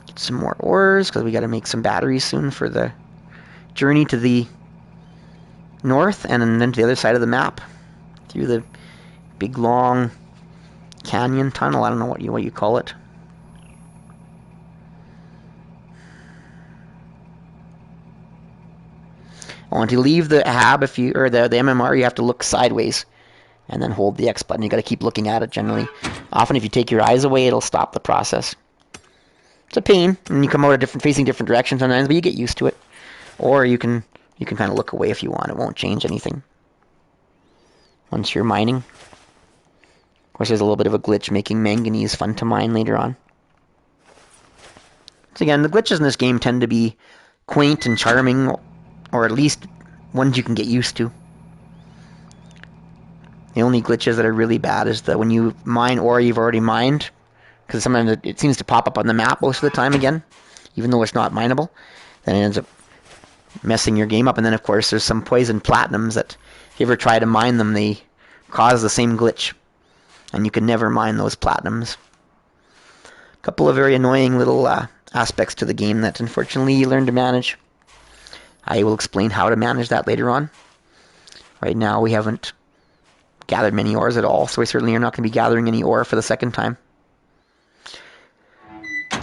A: get some more ores because we got to make some batteries soon for the journey to the north and then to the other side of the map through the big long canyon tunnel. I don't know what you call it. Well, to leave the hab, the MMR, you have to look sideways and then hold the X button. You got to keep looking at it generally. Often if you take your eyes away, it'll stop the process. It's a pain, and you come out facing different directions sometimes, but you get used to it. Or you can kind of look away if you want. It won't change anything once you're mining. Of course, there's a little bit of a glitch making manganese fun to mine later on. So again, the glitches in this game tend to be quaint and charming, or at least ones you can get used to. The only glitches that are really bad is that when you mine ore you've already mined, because sometimes it seems to pop up on the map most of the time again, even though it's not mineable, then it ends up messing your game up. And then of course there's some poison platinums that if you ever try to mine them, they cause the same glitch, and you can never mine those platinums. A couple of very annoying little aspects to the game that unfortunately you learn to manage. I will explain how to manage that later on. Right now we haven't gathered many ores at all, so we certainly are not going to be gathering any ore for the second time.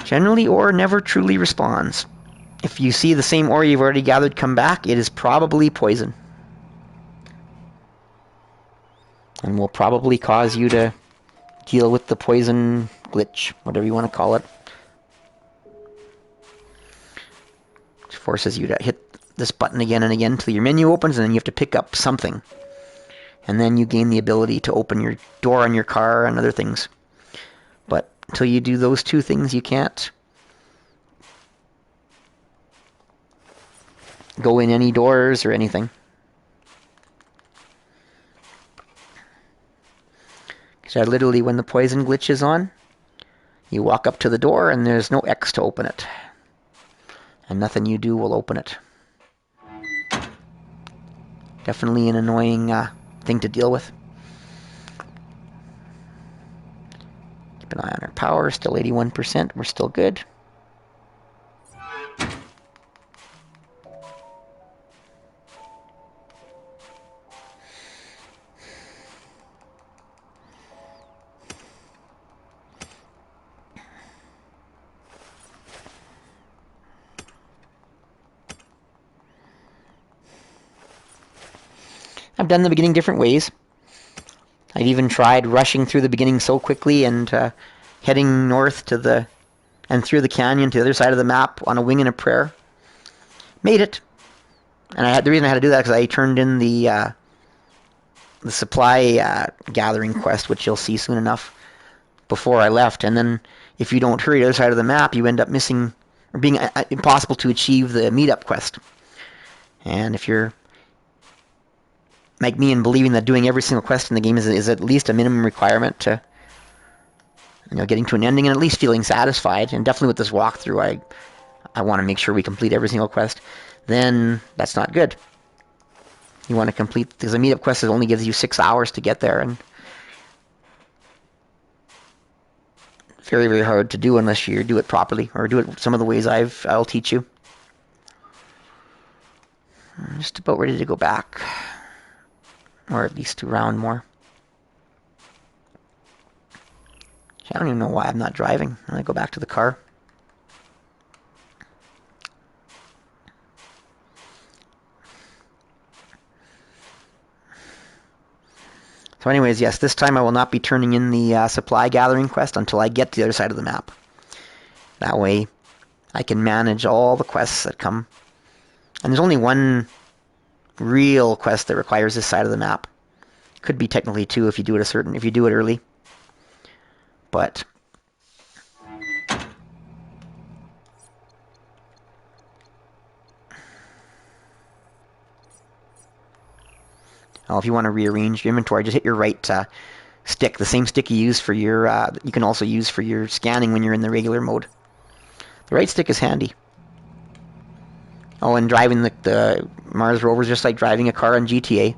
A: Generally, ore never truly respawns. If you see the same ore you've already gathered come back, it is probably poison. And will probably cause you to deal with the poison glitch, whatever you want to call it. Which forces you to hit this button again and again until your menu opens, and then you have to pick up something. And then you gain the ability to open your door on your car and other things. But until you do those two things, you can't go in any doors or anything. So literally, when the poison glitch is on, you walk up to the door and there's no X to open it. And nothing you do will open it. Definitely an annoying thing to deal with. Keep an eye on our power, still 81%, we're still good. I've done the beginning different ways. I've even tried rushing through the beginning so quickly and heading north to and through the canyon to the other side of the map on a wing and a prayer. Made it. And the reason I had to do that is because I turned in the supply gathering quest, which you'll see soon enough, before I left. And then if you don't hurry to the other side of the map, you end up missing, or being impossible to achieve the meetup quest. And if you're like me and believing that doing every single quest in the game is at least a minimum requirement to, getting to an ending and at least feeling satisfied, and definitely with this walkthrough, I want to make sure we complete every single quest, then that's not good. You want to complete, because the meetup quest only gives you 6 hours to get there, and very, very hard to do unless you do it properly, or do it some of the ways I'll teach you. I'm just about ready to go back. Or at least to round more. I don't even know why I'm not driving. I'm going to go back to the car. So anyways, yes, this time I will not be turning in the supply gathering quest until I get to the other side of the map. That way I can manage all the quests that come. And there's only one real quest that requires this side of the map. Could be technically two if you do it early. But if you want to rearrange your inventory, just hit your right stick, the same stick you use for your you can also use for your scanning when you're in the regular mode. The right stick is handy. Oh, and driving the Mars rover is just like driving a car on GTA,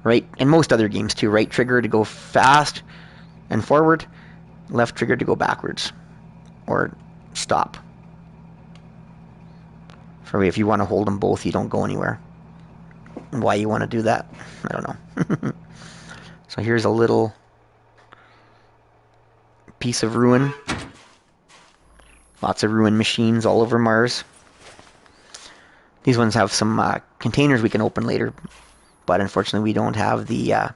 A: right? And most other games too. Right trigger to go fast and forward, left trigger to go backwards or stop. For if you want to hold them both, you don't go anywhere. Why you want to do that, I don't know. So here's a little piece of ruin. Lots of ruin machines all over Mars. These ones have some containers we can open later, but unfortunately we don't have the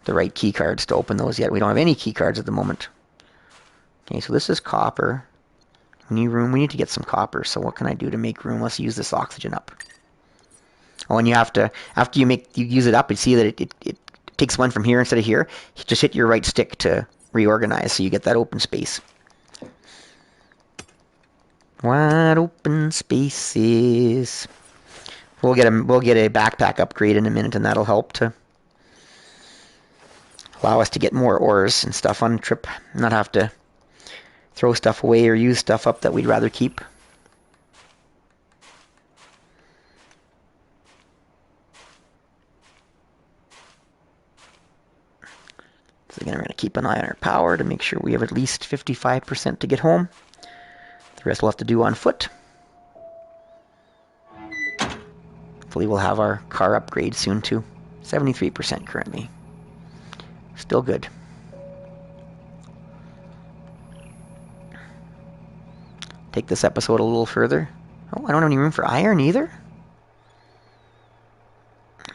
A: right key cards to open those yet. We don't have any key cards at the moment. Okay, so this is copper. We need room. We need to get some copper. So what can I do to make room? Let's use this oxygen up. Oh, and you have to, after you use it up, you see that it takes one from here instead of here. You just hit your right stick to reorganize, so you get that open space. Wide open spaces. We'll get a backpack upgrade in a minute, and that'll help to allow us to get more ores and stuff on the trip, not have to throw stuff away or use stuff up that we'd rather keep. So again, we're going to keep an eye on our power to make sure we have at least 55% to get home. The rest we'll have to do on foot. Hopefully we'll have our car upgrade soon too. 73% currently. Still good. Take this episode a little further. Oh, I don't have any room for iron either.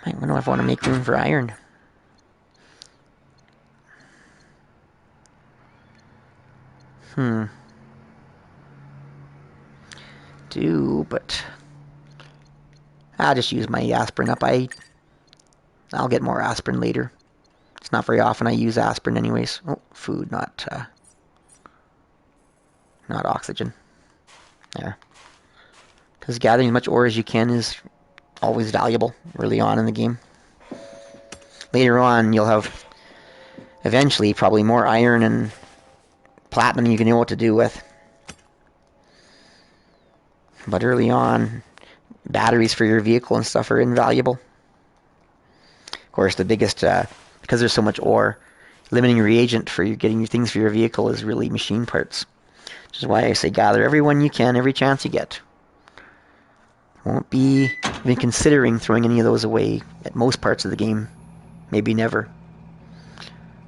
A: I don't know if I want to make room for iron. But I'll just use my aspirin up. I'll get more aspirin later. It's not very often I use aspirin anyways. Oh, food, not oxygen. There. Because gathering as much ore as you can is always valuable early on in the game. Later on, you'll have eventually probably more iron and platinum you can know what to do with. But early on, batteries for your vehicle and stuff are invaluable. Of course, the biggest, because there's so much ore, limiting reagent for getting your things for your vehicle is really machine parts. Which is why I say gather every one you can, every chance you get. Won't be even considering throwing any of those away at most parts of the game. Maybe never.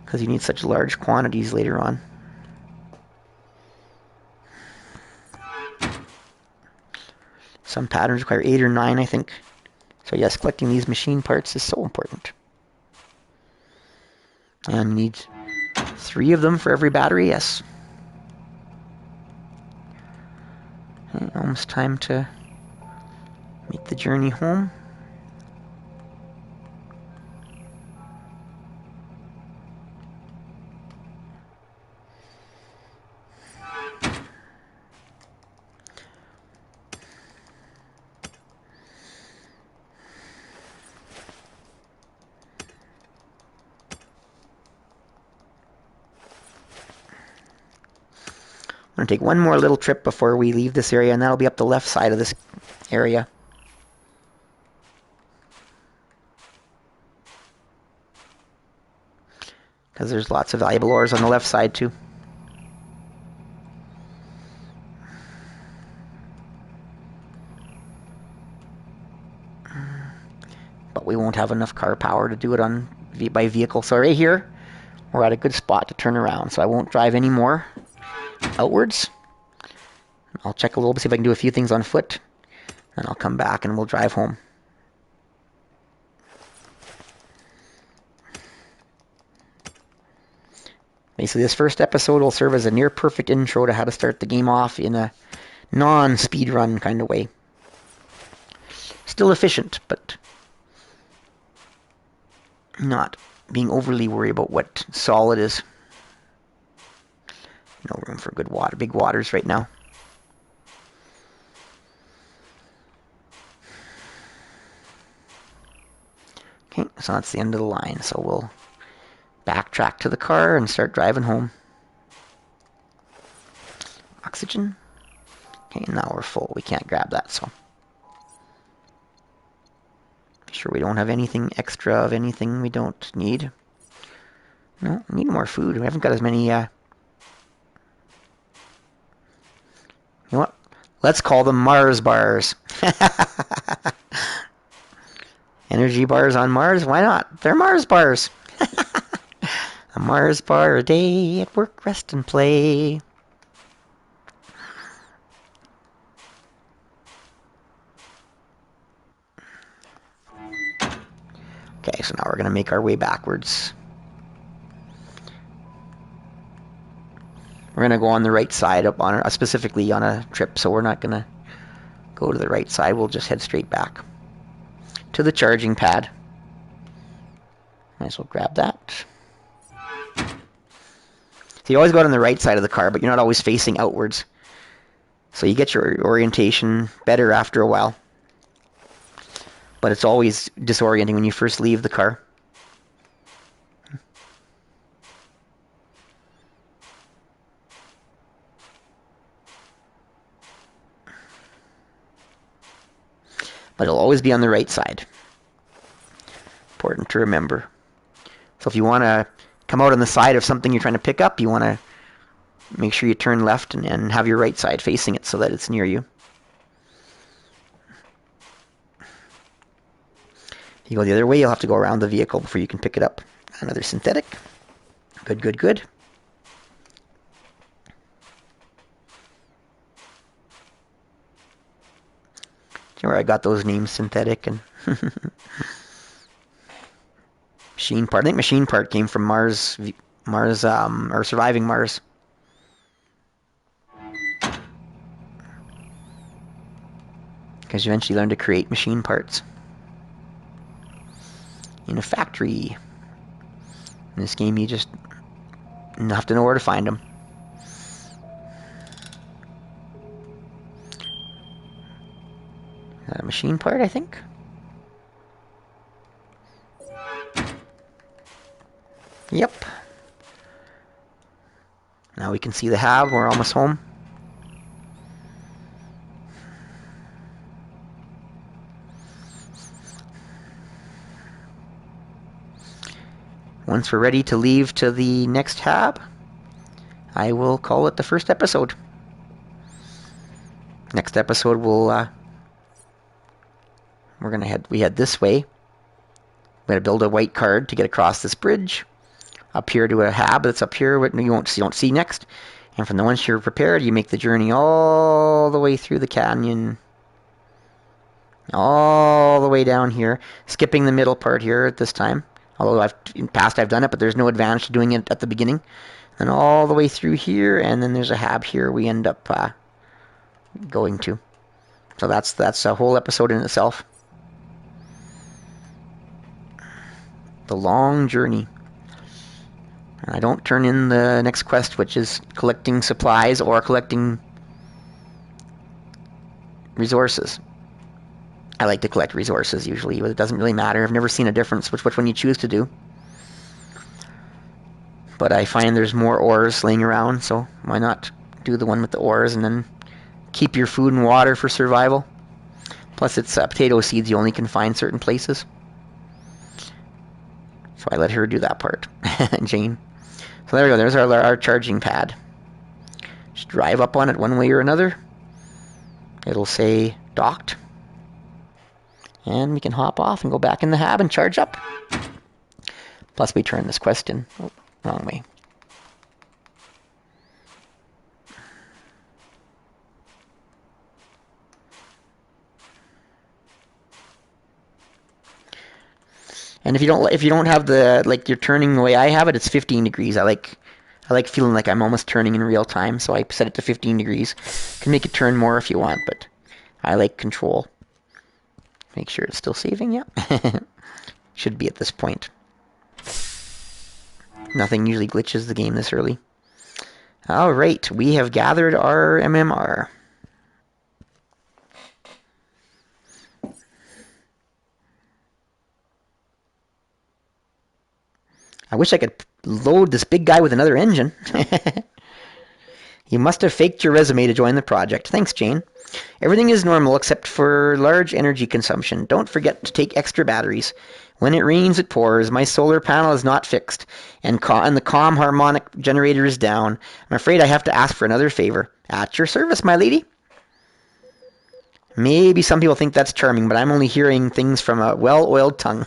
A: Because you need such large quantities later on. Some patterns require 8 or 9, I think. So yes, collecting these machine parts is so important. And you need 3 of them for every battery, yes. Okay, almost time to make the journey home. I'm going to take one more little trip before we leave this area, and that'll be up the left side of this area. Because there's lots of valuable ores on the left side too. But we won't have enough car power to do it by vehicle. So right here, we're at a good spot to turn around. So I won't drive anymore outwards. I'll check a little bit, see if I can do a few things on foot. And I'll come back and we'll drive home. Basically, this first episode will serve as a near-perfect intro to how to start the game off in a non-speedrun kind of way. Still efficient, but not being overly worried about what solid is. No room for good water, big waters right now. Okay, so that's the end of the line. So we'll backtrack to the car and start driving home. Oxygen. Okay, now we're full. We can't grab that, so be sure we don't have anything extra of anything we don't need. No, we need more food. We haven't got as many, You know what? Let's call them Mars bars. Energy bars on Mars? Why not? They're Mars bars. A Mars bar a day at work, rest, and play. Okay, so now we're going to make our way backwards. We're going to go on the right side up on specifically on a trip, so we're not going to go to the right side. We'll just head straight back to the charging pad. Might as well grab that. So you always go on the right side of the car, but you're not always facing outwards. So you get your orientation better after a while. But it's always disorienting when you first leave the car. But it'll always be on the right side. Important to remember. So if you want to come out on the side of something you're trying to pick up, you want to make sure you turn left and have your right side facing it so that it's near you. If you go the other way, you'll have to go around the vehicle before you can pick it up. Another synthetic. Good, good, good. See where I got those names, synthetic and machine part. I think machine part came from Mars, or Surviving Mars. Because you eventually learn to create machine parts in a factory. In this game, you just have to know where to find them. Is that a machine part, I think? Yep. Now we can see the hab. We're almost home. Once we're ready to leave to the next hab, I will call it the first episode. Next episode, we head this way. We gotta build a white card to get across this bridge. Up here to a hab that's up here, what you don't see next. And from the once you're prepared, you make the journey all the way through the canyon. All the way down here. Skipping the middle part here at this time. Although in the past I've done it, but there's no advantage to doing it at the beginning. And all the way through here, and then there's a hab here we end up going to. So that's a whole episode in itself. The long journey. And I don't turn in the next quest, which is collecting supplies or collecting resources. I like to collect resources usually, but it doesn't really matter. I've never seen a difference which one you choose to do. But I find there's more ores laying around, so why not do the one with the ores and then keep your food and water for survival. Plus it's potato seeds you only can find certain places. So I let her do that part, Jane. So there we go, there's our charging pad. Just drive up on it one way or another. It'll say docked. And we can hop off and go back in the hab and charge up. Plus we turn this quest in. Oh, wrong way. And if you don't have the, like, you're turning the way I have it, it's 15 degrees. I like feeling like I'm almost turning in real time, so I set it to 15 degrees. You can make it turn more if you want, but I like control. Make sure it's still saving, yeah. Should be at this point. Nothing usually glitches the game this early. Alright, we have gathered our MMR. I wish I could load this big guy with another engine. You must have faked your resume to join the project. Thanks, Jane. Everything is normal except for large energy consumption. Don't forget to take extra batteries. When it rains, it pours. My solar panel is not fixed, and the calm harmonic generator is down. I'm afraid I have to ask for another favor. At your service, my lady. Maybe some people think that's charming, but I'm only hearing things from a well-oiled tongue.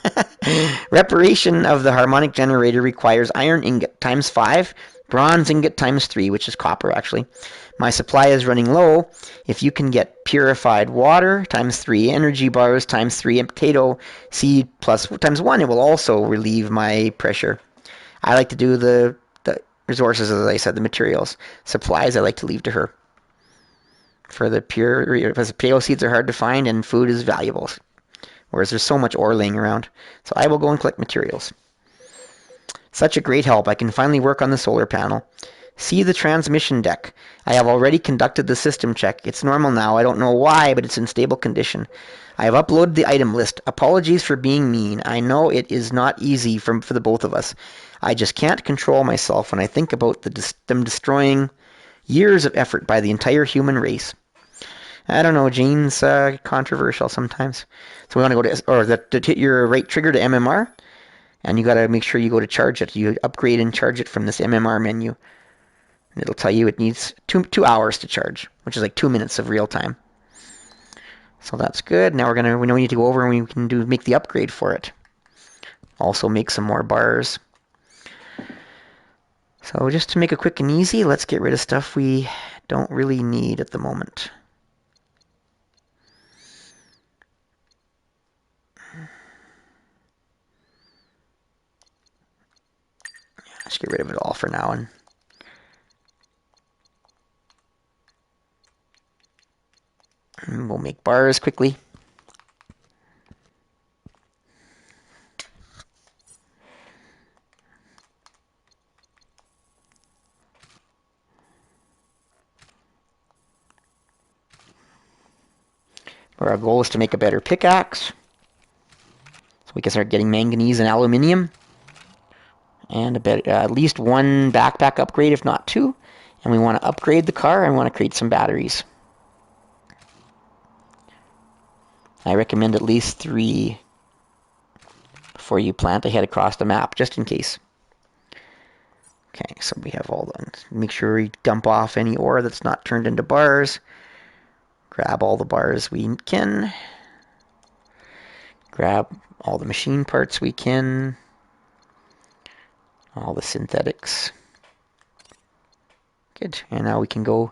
A: Reparation of the harmonic generator requires iron ingot times 5, bronze ingot times 3, which is copper, actually. My supply is running low. If you can get purified water times 3, energy bars times 3, and potato seed plus times 1, it will also relieve my pressure. I like to do the resources, as I said, the materials. Supplies I like to leave to her. For the pure, because potato seeds are hard to find and food is valuable. Whereas there's so much ore laying around. So I will go and collect materials. Such a great help. I can finally work on the solar panel. See the transmission deck. I have already conducted the system check. It's normal now. I don't know why, but it's in stable condition. I have uploaded the item list. Apologies for being mean. I know it is not easy for the both of us. I just can't control myself when I think about them destroying years of effort by the entire human race. I don't know, Gene's controversial sometimes. So we want to go to hit your right trigger to MMR, and you got to make sure you go to charge it. You upgrade and charge it from this MMR menu. And it'll tell you it needs 2 hours to charge, which is like 2 minutes of real time. So that's good. Now we know we need to go over and we can make the upgrade for it. Also make some more bars. So just to make it quick and easy, let's get rid of stuff we don't really need at the moment. Let's get rid of it all for now. And we'll make bars quickly. Our goal is to make a better pickaxe. So we can start getting manganese and aluminium. And at least one backpack upgrade, if not 2. And we want to upgrade the car and we want to create some batteries. I recommend at least 3 before you plant ahead across the map, just in case. Okay, so we have all the... Make sure we dump off any ore that's not turned into bars. Grab all the bars we can. Grab all the machine parts we can. All the synthetics. Good. And now we can go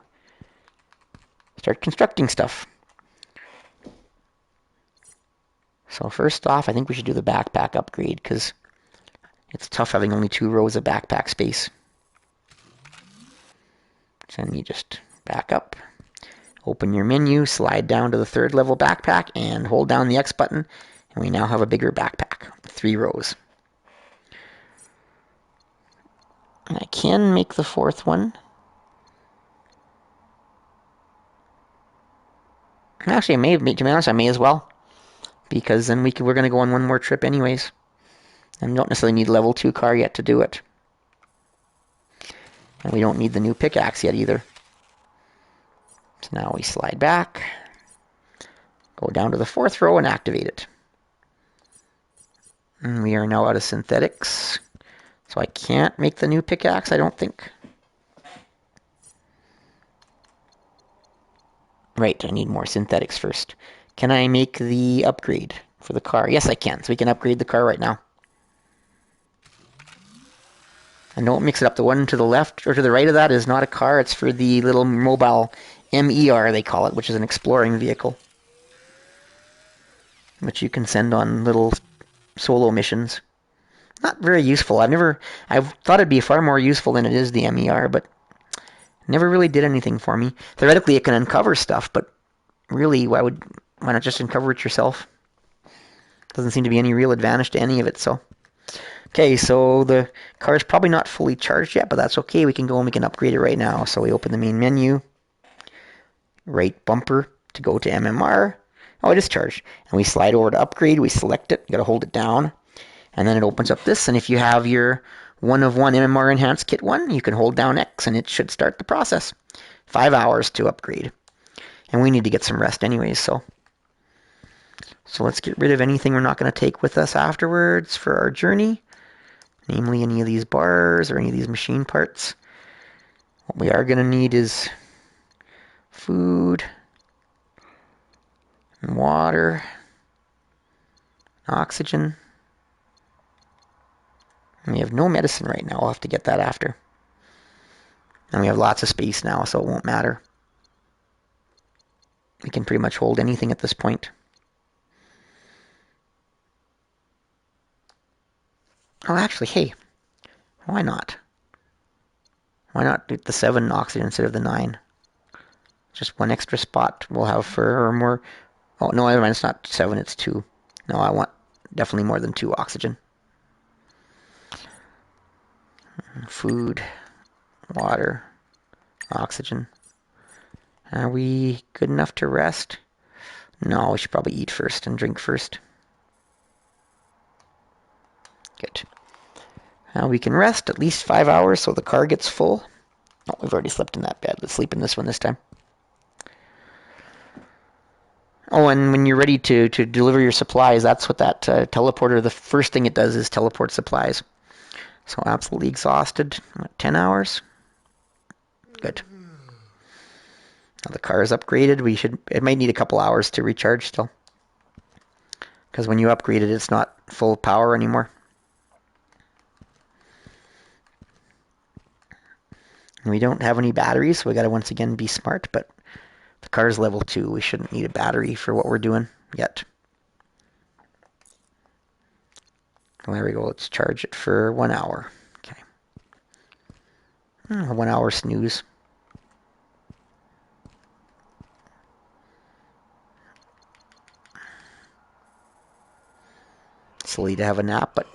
A: start constructing stuff. So first off, I think we should do the backpack upgrade because it's tough having only 2 rows of backpack space. So then you just back up. Open your menu, slide down to the 3rd level backpack, and hold down the X button, and we now have a bigger backpack, 3 rows. And I can make the 4th one. Actually, to be honest, I may as well, because then we're going to go on one more trip anyways, and we don't necessarily need a level 2 car yet to do it. And we don't need the new pickaxe yet either. So now we slide back, go down to the 4th row and activate it. And we are now out of synthetics. So I can't make the new pickaxe, I don't think. Right, I need more synthetics first. Can I make the upgrade for the car? Yes, I can. So we can upgrade the car right now. And don't mix it up. The one to the left or to the right of that is not a car. It's for the little mobile MER, they call it, which is an exploring vehicle, which you can send on little solo missions. Not very useful. I've thought it'd be far more useful than it is the MER, but never really did anything for me. Theoretically, it can uncover stuff, but really, why not just uncover it yourself? Doesn't seem to be any real advantage to any of it, so. Okay, so the car is probably not fully charged yet, but that's okay. We can go and we can upgrade it right now. So we open the main menu, right bumper to go to MMR. Oh, it is charged. And we slide over to upgrade. We select it. You gotta hold it down. And then it opens up this. And if you have your 1-of-1 MMR Enhanced Kit 1, you can hold down X and it should start the process. 5 hours to upgrade. And we need to get some rest anyways, so let's get rid of anything we're not going to take with us afterwards for our journey. Namely, any of these bars or any of these machine parts. What we are going to need is food, and water, oxygen. And we have no medicine right now. We'll have to get that after. And we have lots of space now, so it won't matter. We can pretty much hold anything at this point. Oh, actually, hey, why not? Why not do the 7 oxygen instead of the 9? Just one extra spot we'll have for or more. Oh, no, never mind. It's not 7, it's 2. No, I want definitely more than 2 oxygen. Food, water, oxygen. Are we good enough to rest? No, we should probably eat first and drink first. Good. Now we can rest at least 5 hours so the car gets full. Oh, we've already slept in that bed. Let's sleep in this one this time. Oh, and when you're ready to deliver your supplies, that's what that teleporter, the first thing it does is teleport supplies. So absolutely exhausted. What, 10 hours? Good. Now the car is upgraded. It might need a couple hours to recharge still. Because when you upgrade it, it's not full power anymore. And we don't have any batteries, so we gotta once again be smart, but the car's level 2. We shouldn't need a battery for what we're doing yet. Well, there we go. Let's charge it for 1 hour. Okay. A 1 hour snooze. Silly to have a nap, but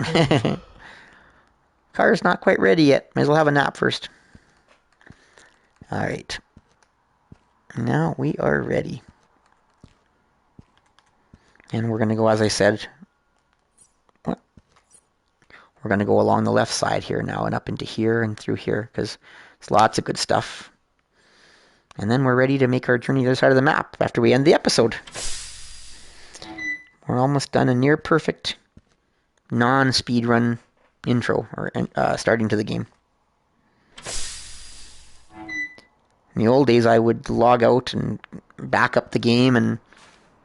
A: car's not quite ready yet. Might as well have a nap first. Alright. Now we are ready. And we're going to go, as I said, we're going to go along the left side here now and up into here and through here because there's lots of good stuff. And then we're ready to make our journey to the other side of the map after we end the episode. We're almost done a near perfect non-speedrun intro or starting to the game. In the old days, I would log out and back up the game and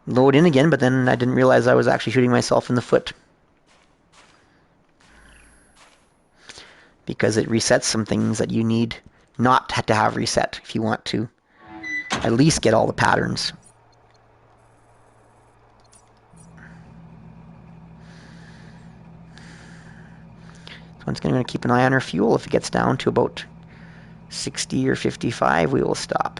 A: load in again, but then I didn't realize I was actually shooting myself in the foot. Because it resets some things that you need not to have reset if you want to at least get all the patterns. So once again, I'm going to keep an eye on our fuel. If it gets down to about 60 or 55, we will stop.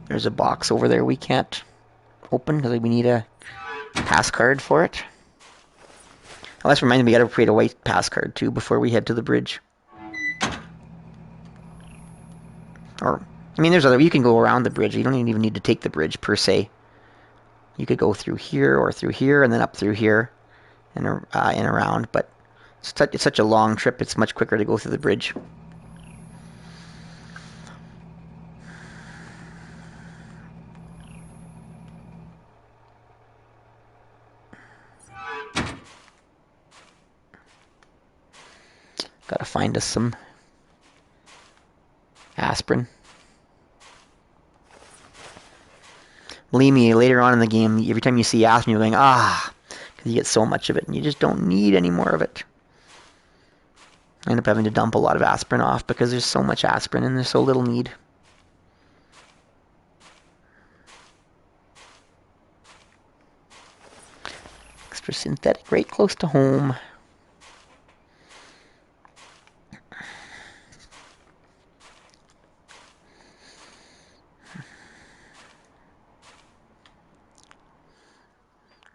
A: There's a box over there we can't open because we need a pass card for it. Oh, that's reminded me, we gotta create a white pass card too before we head to the bridge. Or, I mean, you can go around the bridge. You don't even need to take the bridge per se. You could go through here or through here and then up through here and around. But it's such a long trip. It's much quicker to go through the bridge. Gotta find us some aspirin. Believe me, later on in the game, every time you see aspirin, you're going, ah, because you get so much of it, and you just don't need any more of it. I end up having to dump a lot of aspirin off because there's so much aspirin and there's so little need. Extra synthetic, right close to home.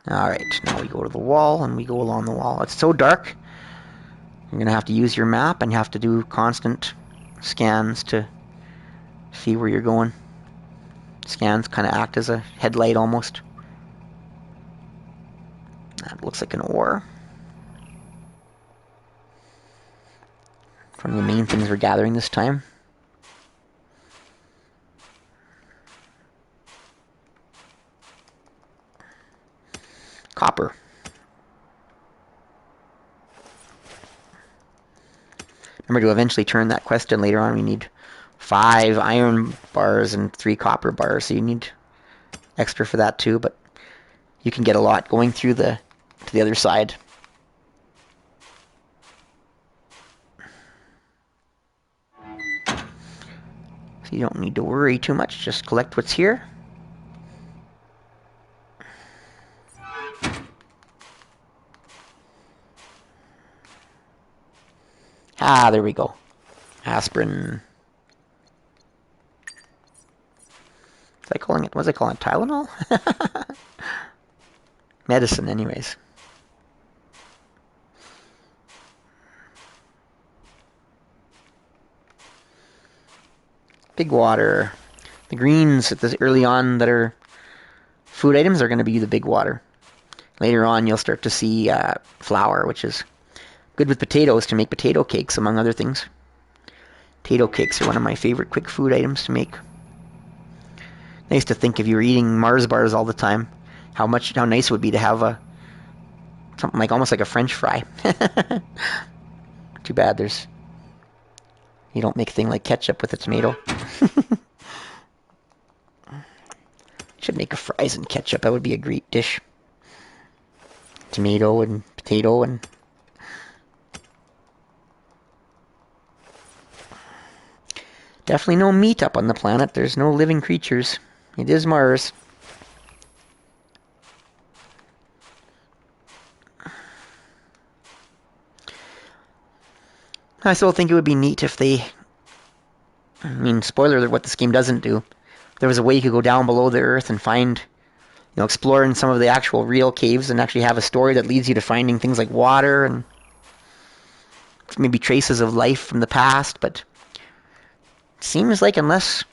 A: Alright, now we go to the wall and we go along the wall. It's so dark, you're going to have to use your map and you have to do constant scans to see where you're going. Scans kind of act as a headlight almost. That looks like an ore. One of the main things we're gathering this time. Copper. Remember, to eventually turn that quest in later on, we need 5 iron bars and 3 copper bars. So you need extra for that too, but you can get a lot going through to the other side. So you don't need to worry too much, just collect what's here. Ah, there we go. Aspirin. Was I calling it Tylenol? Medicine, anyways. Big water. The greens at this early on that are food items are going to be the big water. Later on, you'll start to see flour, which is good with potatoes to make potato cakes, among other things. Potato cakes are one of my favorite quick food items to make. I used to think if you were eating Mars bars all the time, how nice it would be to have something like almost like a French fry. Too bad you don't make a thing like ketchup with a tomato. Should make a fries and ketchup. That would be a great dish. Tomato and potato and definitely no meat up on the planet. There's no living creatures. It is Mars. I still think it would be neat if spoiler alert, what this game doesn't do. There was a way you could go down below the earth and find, explore in some of the actual real caves and actually have a story that leads you to finding things like water and maybe traces of life from the past, but it seems like unless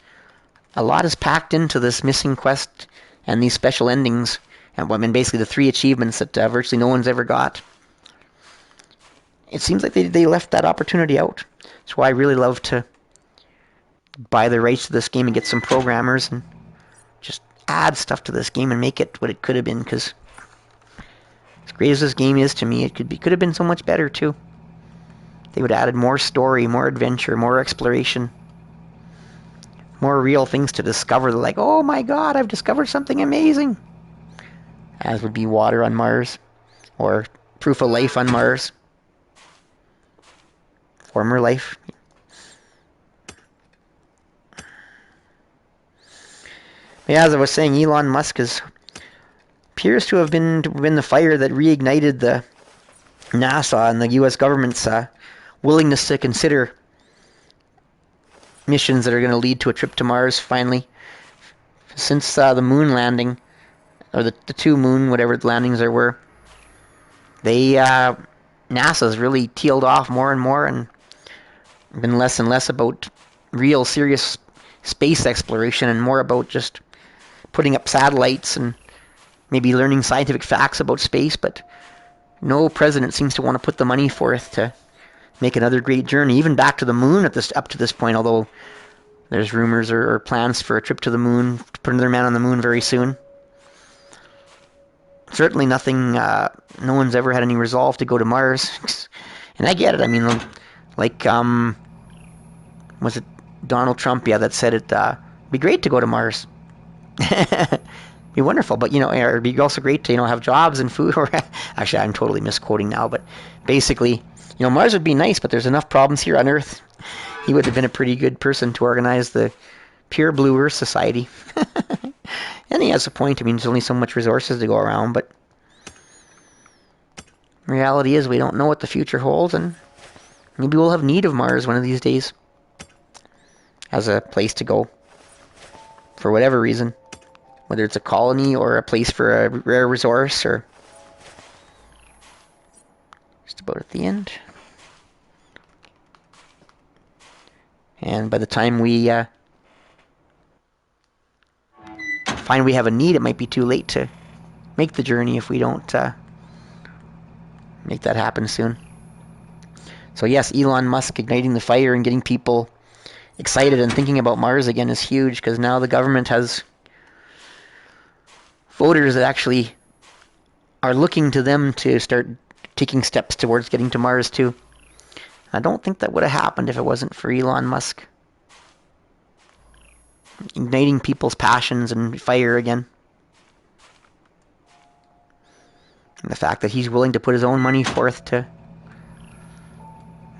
A: a lot is packed into this missing quest and these special endings, and basically the 3 achievements that virtually no one's ever got, it seems like they left that opportunity out. That's why I really love to buy the rights to this game and get some programmers and just add stuff to this game and make it what it could have been, because as great as this game is to me, it could have been so much better too. They would have added more story, more adventure, more exploration, more real things to discover. They're like, oh my god, I've discovered something amazing. As would be water on Mars, or proof of life on Mars. Former life. But yeah, as I was saying, Elon Musk appears to have been the fire that reignited the NASA and the U.S. government's willingness to consider missions that are going to lead to a trip to Mars finally. Since the moon landing, or the 2 moon, whatever the landings there were, NASA's really tealed off more and more and been less and less about real serious space exploration and more about just putting up satellites and maybe learning scientific facts about space, but no president seems to want to put the money forth to make another great journey, even back to the moon up to this point, although there's rumors or plans for a trip to the moon, to put another man on the moon very soon. Certainly nothing, no one's ever had any resolve to go to Mars. And I get it, like, was it Donald Trump, that said it'd be great to go to Mars. Be wonderful, but it'd be also great to have jobs and food. Or actually, I'm totally misquoting now, but basically, Mars would be nice, but there's enough problems here on Earth. He would have been a pretty good person to organize the Pure Blue Earth Society. And he has a point. There's only so much resources to go around, but reality is we don't know what the future holds, and maybe we'll have need of Mars one of these days as a place to go for whatever reason, whether it's a colony or a place for a rare resource, or just about at the end. And by the time we find we have a need, it might be too late to make the journey if we don't make that happen soon. So yes, Elon Musk igniting the fire and getting people excited and thinking about Mars again is huge, because now the government has voters that actually are looking to them to start taking steps towards getting to Mars too. I don't think that would have happened if it wasn't for Elon Musk igniting people's passions and fire again. And the fact that he's willing to put his own money forth to,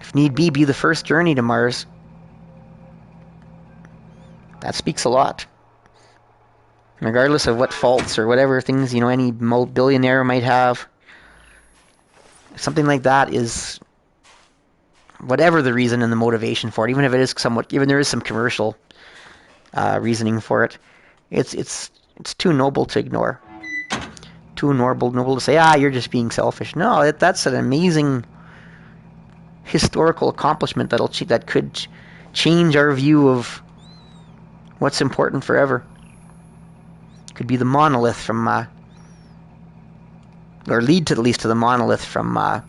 A: if need be the first journey to Mars. That speaks a lot. Regardless of what faults or whatever things, any billionaire might have, something like that is, whatever the reason and the motivation for it, even if it is somewhat, even there is some commercial reasoning for it, it's too noble to ignore. Too noble to say, you're just being selfish. No, that's an amazing historical accomplishment that could change our view of what's important forever. Could be the monolith from, or lead to at least to the monolith from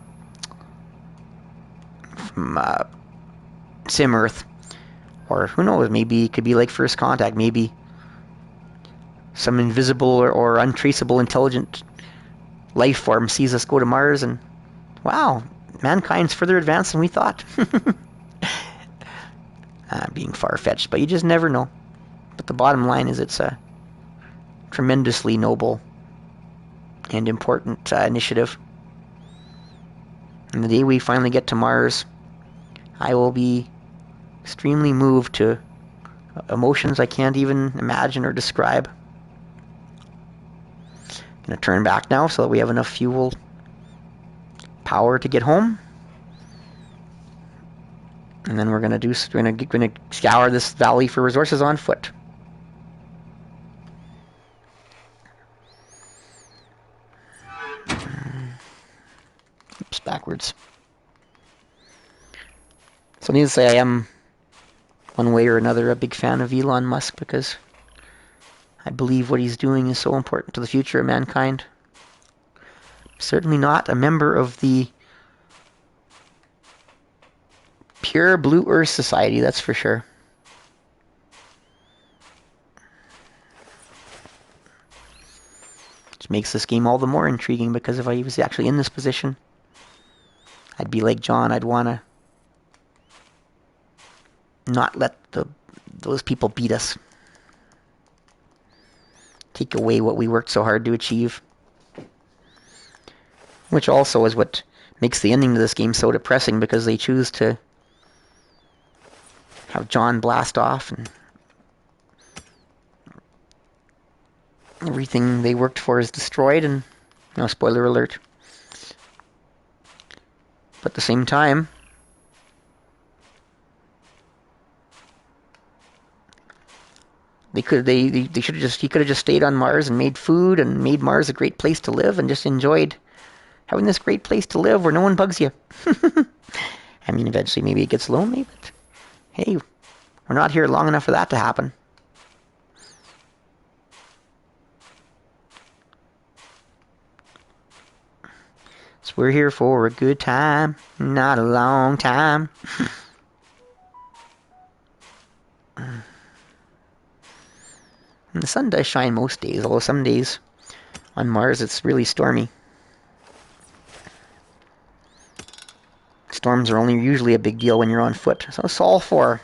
A: Sim Earth, or who knows? Maybe it could be like First Contact. Maybe some invisible or untraceable intelligent life form sees us go to Mars, and wow, mankind's further advanced than we thought. Being far-fetched, but you just never know. But the bottom line is, it's a tremendously noble and important initiative. And the day we finally get to Mars, I will be extremely moved to emotions I can't even imagine or describe. I'm going to turn back now so that we have enough fuel power to get home. And then we're going to scour this valley for resources on foot. Oops, backwards. So needless to say, I am, one way or another, a big fan of Elon Musk, because I believe what he's doing is so important to the future of mankind. Certainly not a member of the pure Blue Earth Society, that's for sure. Which makes this game all the more intriguing, because if I was actually in this position, I'd be like John. I'd want to not let those people beat us. Take away what we worked so hard to achieve. Which also is what makes the ending to this game so depressing, because they choose to have John blast off and everything they worked for is destroyed, and no spoiler alert. But at the same time, he could have just stayed on Mars and made food and made Mars a great place to live, and just enjoyed having this great place to live where no one bugs you. I mean, eventually maybe it gets lonely, but hey, we're not here long enough for that to happen. So we're here for a good time, not a long time. And the sun does shine most days, although some days on Mars it's really stormy. Storms are only usually a big deal when you're on foot. So it's all for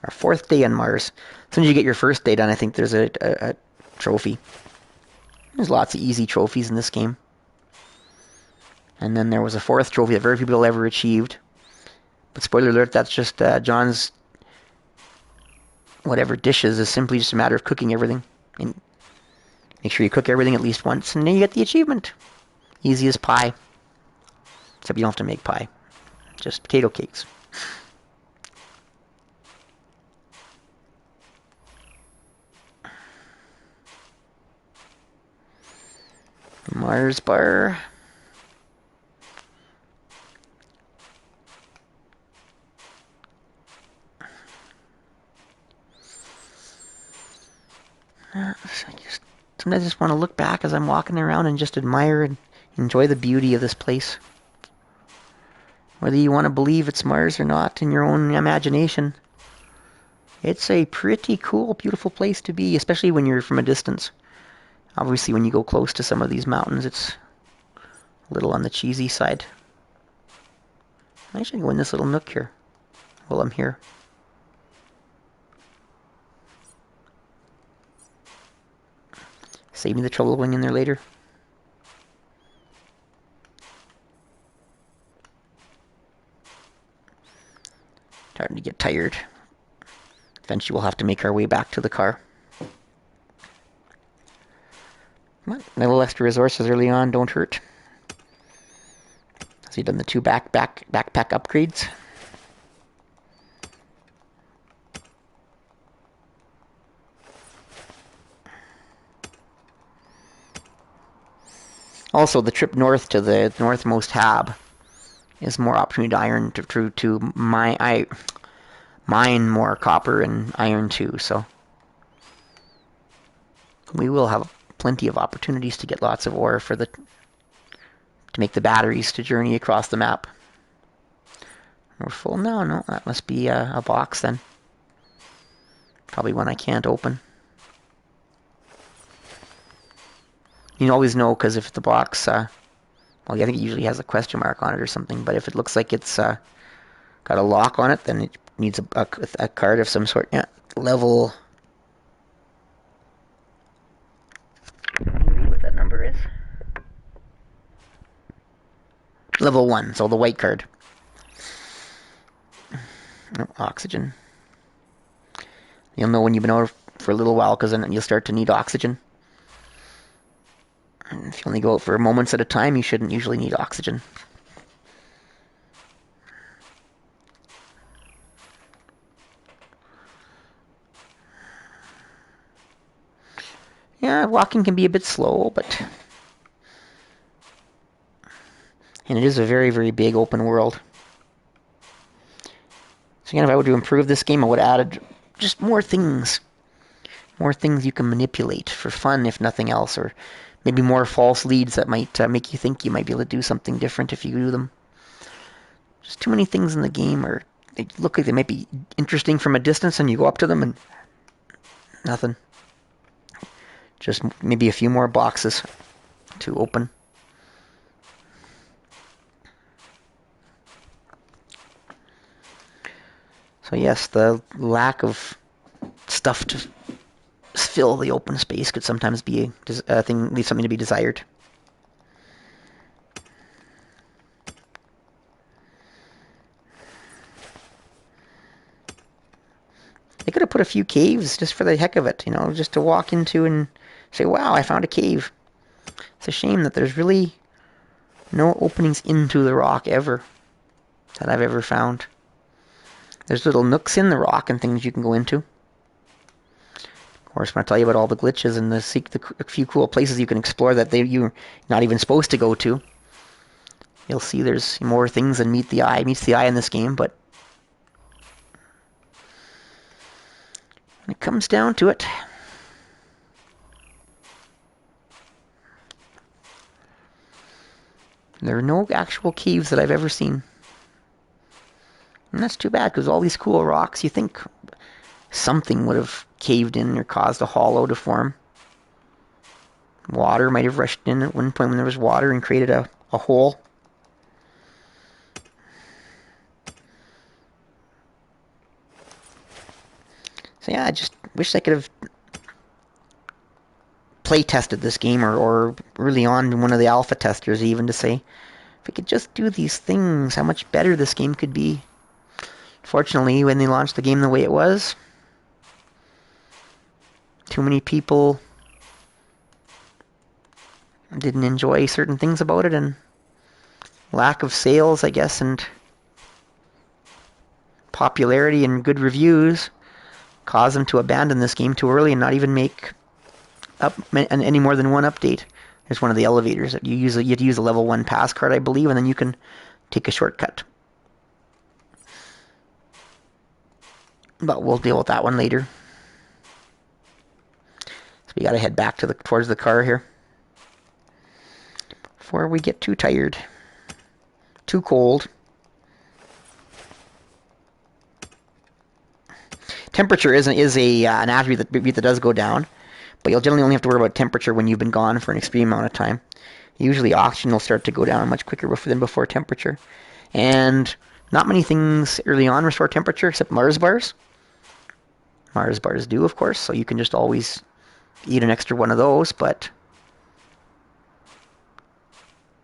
A: our 4th day on Mars. As soon as you get your first day done, I think there's a trophy. There's lots of easy trophies in this game. And then there was a 4th trophy that very few people ever achieved. But spoiler alert, that's just John's whatever dishes is simply just a matter of cooking everything. And make sure you cook everything at least once, and then you get the achievement. Easy as pie. Except you don't have to make pie. Just potato cakes. Mars bar. Sometimes I just want to look back as I'm walking around and just admire and enjoy the beauty of this place. Whether you want to believe it's Mars or not in your own imagination, it's a pretty cool, beautiful place to be, especially when you're from a distance. Obviously, when you go close to some of these mountains, it's a little on the cheesy side. I should go in this little nook here while I'm here. Save me the trouble of going in there later. Starting to get tired. Eventually we'll have to make our way back to the car. A little extra resources early on don't hurt. Has he done the 2 backpack upgrades? Also, the trip north to the northmost hab is more opportunity to iron to mine more copper and iron too. So we will have plenty of opportunities to get lots of ore for to make the batteries to journey across the map. We're full now. No, that must be a box then. Probably one I can't open. You always know, because if the box, well, I think it usually has a question mark on it or something, but if it looks like it's got a lock on it, then it needs a card of some sort. Yeah, level... Can you read what that number is? Level 1, so the white card. Oh, oxygen. You'll know when you've been out for a little while, because then you'll start to need oxygen. And if you only go out for moments at a time, you shouldn't usually need oxygen. Yeah, walking can be a bit slow, but... And it is a very, very big open world. So again, if I were to improve this game, I would have added just more things. More things you can manipulate for fun, if nothing else, or maybe more false leads that might make you think you might be able to do something different if you do them. Just too many things in the game, or they look like they might be interesting from a distance, and you go up to them and nothing. Just maybe a few more boxes to open. So yes, the lack of stuff to fill the open space could sometimes be a thing, leave something to be desired. They could have put a few caves just for the heck of it, just to walk into and say, wow, I found a cave. It's a shame that there's really no openings into the rock ever that I've ever found. There's little nooks in the rock and things you can go into. Of course, when I tell you about all the glitches and a few cool places you can explore that you're not even supposed to go to, you'll see there's more things than meets the eye in this game, but when it comes down to it, there are no actual caves that I've ever seen. And that's too bad, because all these cool rocks, you think something would have caved in or caused a hollow to form. Water might have rushed in at one point when there was water and created a hole. So yeah, I just wish I could have play tested this game, or early on in one of the alpha testers even, to say, if we could just do these things, how much better this game could be. Fortunately, when they launched the game the way it was, too many people didn't enjoy certain things about it, and lack of sales, I guess, and popularity and good reviews caused them to abandon this game too early and not even make up any more than one update. There's one of the elevators that you have to use a level 1 pass card, I believe, and then you can take a shortcut. But we'll deal with that one later. So we gotta head back towards the car here before we get too tired, too cold. Temperature is an attribute that does go down, but you'll generally only have to worry about temperature when you've been gone for an extreme amount of time. Usually oxygen will start to go down much quicker than before temperature. And not many things early on restore temperature except Mars bars. Mars bars do, of course, so you can just always eat an extra one of those, but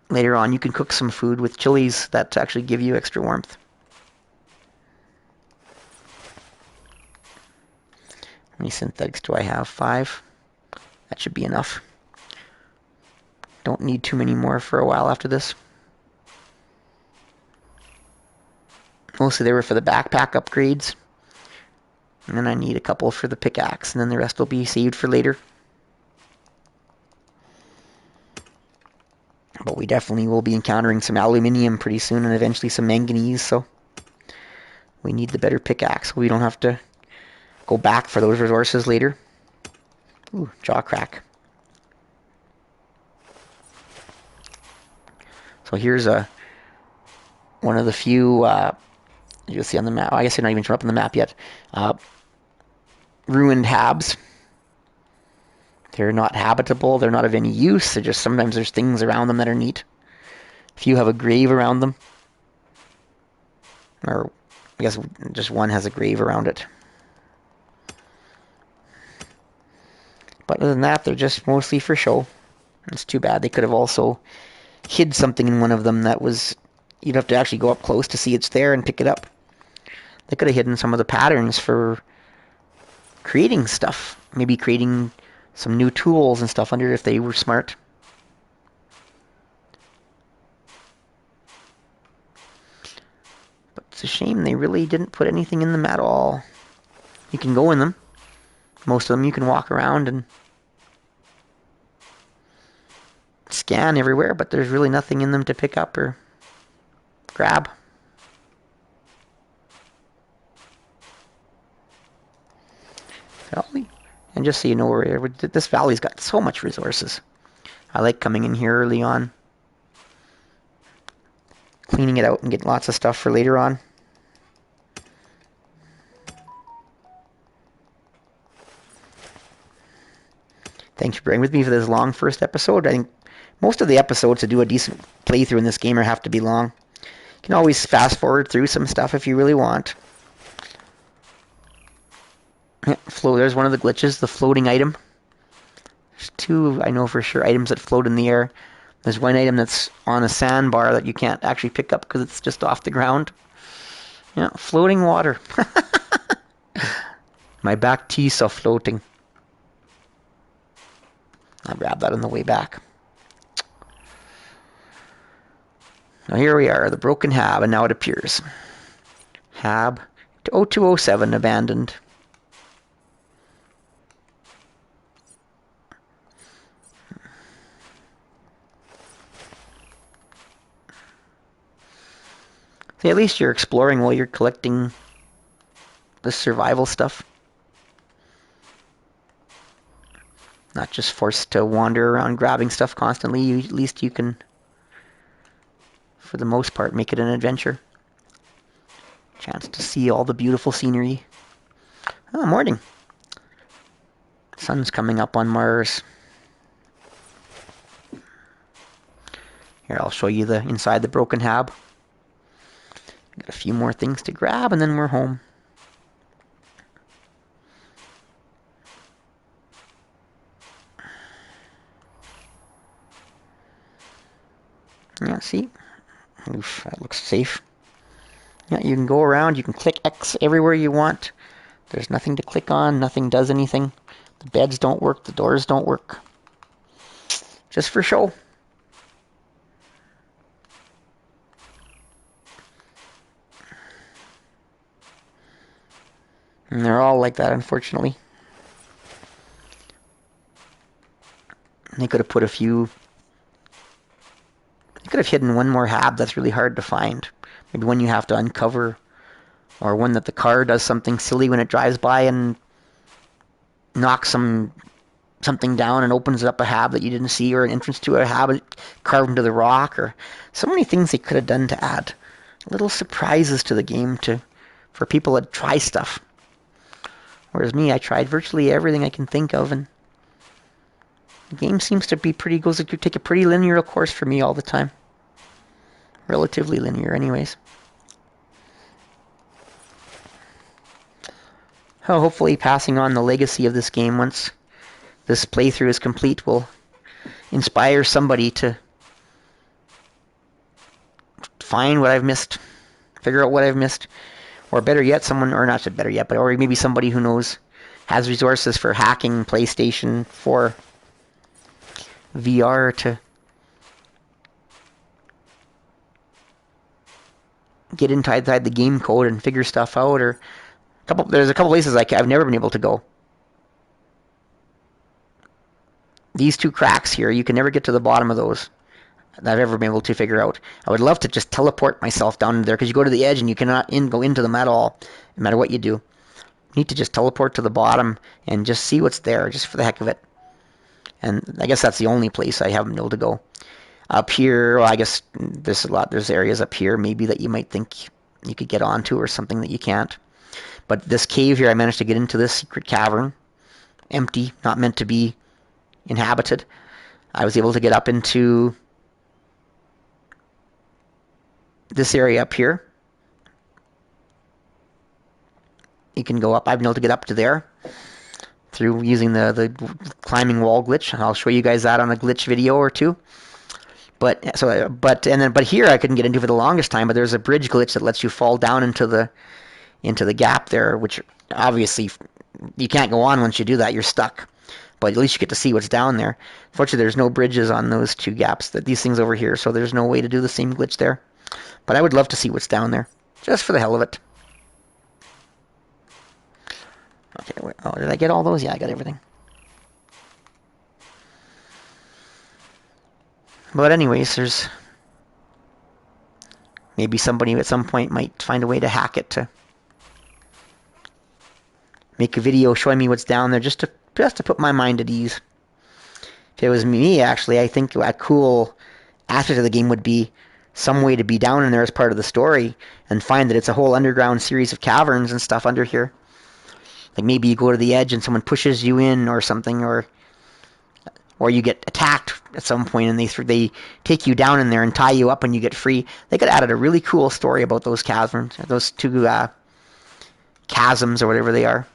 A: later on you can cook some food with chilies that actually give you extra warmth. How many synthetics do I have? 5. That should be enough. Don't need too many more for a while after this. Mostly they were for the backpack upgrades. And then I need a couple for the pickaxe, and then the rest will be saved for later. But we definitely will be encountering some aluminium pretty soon, and eventually some manganese, so we need the better pickaxe. We don't have to go back for those resources later. Ooh, jaw crack. So here's one of the few, you'll see on the map, I guess they're not even showing up on the map yet, ruined habs. They're not habitable, they're not of any use, they're just, sometimes there's things around them that are neat. A few have a grave around them. Or, I guess just one has a grave around it. But other than that, they're just mostly for show. It's too bad. They could have also hid something in one of them that was... You'd have to actually go up close to see it's there and pick it up. They could have hidden some of the patterns for creating stuff. Maybe creating some new tools and stuff under it if they were smart. But it's a shame they really didn't put anything in them at all. You can go in them. Most of them you can walk around and scan everywhere, but there's really nothing in them to pick up or grab. And just so you know, this valley's got so much resources. I like coming in here early on, cleaning it out and getting lots of stuff for later on. Thanks for bearing with me for this long first episode. I think most of the episodes to do a decent playthrough in this game have to be long. You can always fast forward through some stuff if you really want. Yeah, there's one of the glitches, the floating item. There's 2, I know for sure, items that float in the air. There's one item that's on a sandbar that you can't actually pick up because it's just off the ground. Yeah, floating water. My back teeth are floating. I'll grab that on the way back. Now here we are, the broken hab, and now it appears. Hab 0207 abandoned. See, at least you're exploring while you're collecting the survival stuff. Not just forced to wander around grabbing stuff constantly. At least you can, for the most part, make it an adventure. Chance to see all the beautiful scenery. Oh, morning. Sun's coming up on Mars. Here, I'll show you the inside the broken hab. Got a few more things to grab, and then we're home. Yeah, see? Oof, that looks safe. Yeah, you can go around, you can click X everywhere you want. There's nothing to click on, nothing does anything. The beds don't work, the doors don't work. Just for show. And they're all like that, unfortunately. They could have put a few... They could have hidden one more hab that's really hard to find. Maybe one you have to uncover. Or one that the car does something silly when it drives by and knocks something down and opens up a hab that you didn't see, or an entrance to a hab carved into the rock. Or so many things they could have done to add little surprises to the game for people that try stuff. Whereas me, I tried virtually everything I can think of, and the game seems to be take a pretty linear course for me all the time. Relatively linear, anyways. Oh, hopefully passing on the legacy of this game once this playthrough is complete will inspire somebody to find what I've missed, figure out what I've missed, or better yet, or maybe somebody who knows has resources for hacking PlayStation 4 VR to get inside the game code and figure stuff out. Or there's a couple places I've never been able to go. These two cracks here, you can never get to the bottom of those that I've ever been able to figure out. I would love to just teleport myself down there, because you go to the edge and you cannot go into them at all, no matter what you do. You need to just teleport to the bottom and just see what's there, just for the heck of it. And I guess that's the only place I haven't been able to go. Up here, well, I guess there's areas up here maybe that you might think you could get onto, or something that you can't. But this cave here, I managed to get into this secret cavern. Empty, not meant to be inhabited. I was able to get up into this area up here. You can go up. I've been able to get up to there through using the climbing wall glitch, and I'll show you guys that on a glitch video or two. But here I couldn't get into for the longest time. But there's a bridge glitch that lets you fall down into the gap there, which obviously you can't go on once you do that. You're stuck. But at least you get to see what's down there. Fortunately, there's no bridges on those two gaps, these things over here, so there's no way to do the same glitch there. But I would love to see what's down there, just for the hell of it. Okay, oh, did I get all those? Yeah, I got everything. But anyways, there's maybe somebody at some point might find a way to hack it to make a video showing me what's down there, just to put my mind at ease. If it was me, actually, I think a cool aspect of the game would be some way to be down in there as part of the story and find that it's a whole underground series of caverns and stuff under here. Like maybe you go to the edge and someone pushes you in or something, or you get attacked at some point and they take you down in there and tie you up and you get free. They could have added a really cool story about those caverns, those two chasms or whatever they are.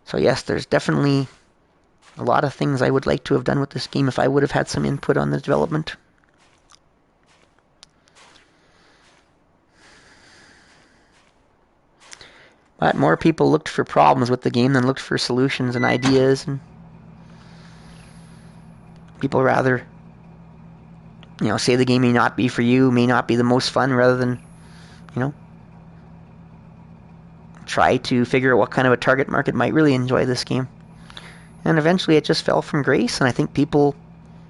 A: So yes, there's definitely a lot of things I would like to have done with this game if I would have had some input on the development. But more people looked for problems with the game than looked for solutions and ideas, and people rather, say the game may not be for you, may not be the most fun, rather than, try to figure out what kind of a target market might really enjoy this game. And eventually it just fell from grace, and I think people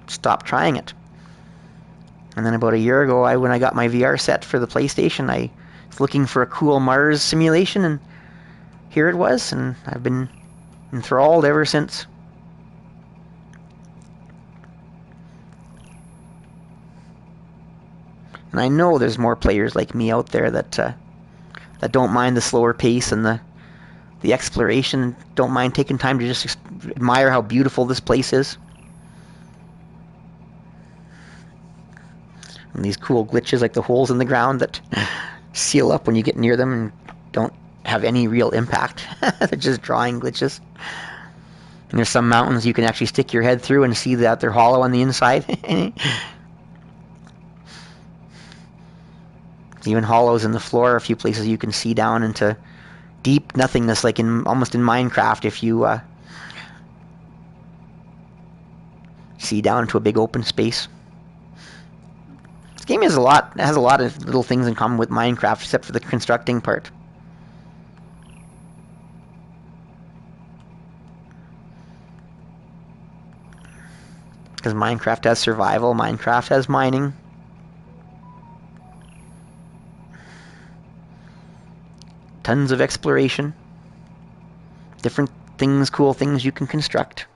A: stopped trying it. And then about a year ago, when I got my VR set for the PlayStation, I was looking for a cool Mars simulation, and here it was, and I've been enthralled ever since. And I know there's more players like me out there that don't mind the slower pace and the exploration, don't mind taking time to just admire how beautiful this place is. And these cool glitches like the holes in the ground that seal up when you get near them and don't have any real impact. They're just drawing glitches. And there's some mountains you can actually stick your head through and see that they're hollow on the inside. Even hollows in the floor, a few places you can see down into deep nothingness, like almost in Minecraft, if you see down into a big open space. This game has a lot of little things in common with Minecraft, except for the constructing part. Because Minecraft has survival, Minecraft has mining. Tons of exploration. Different things, cool things you can construct.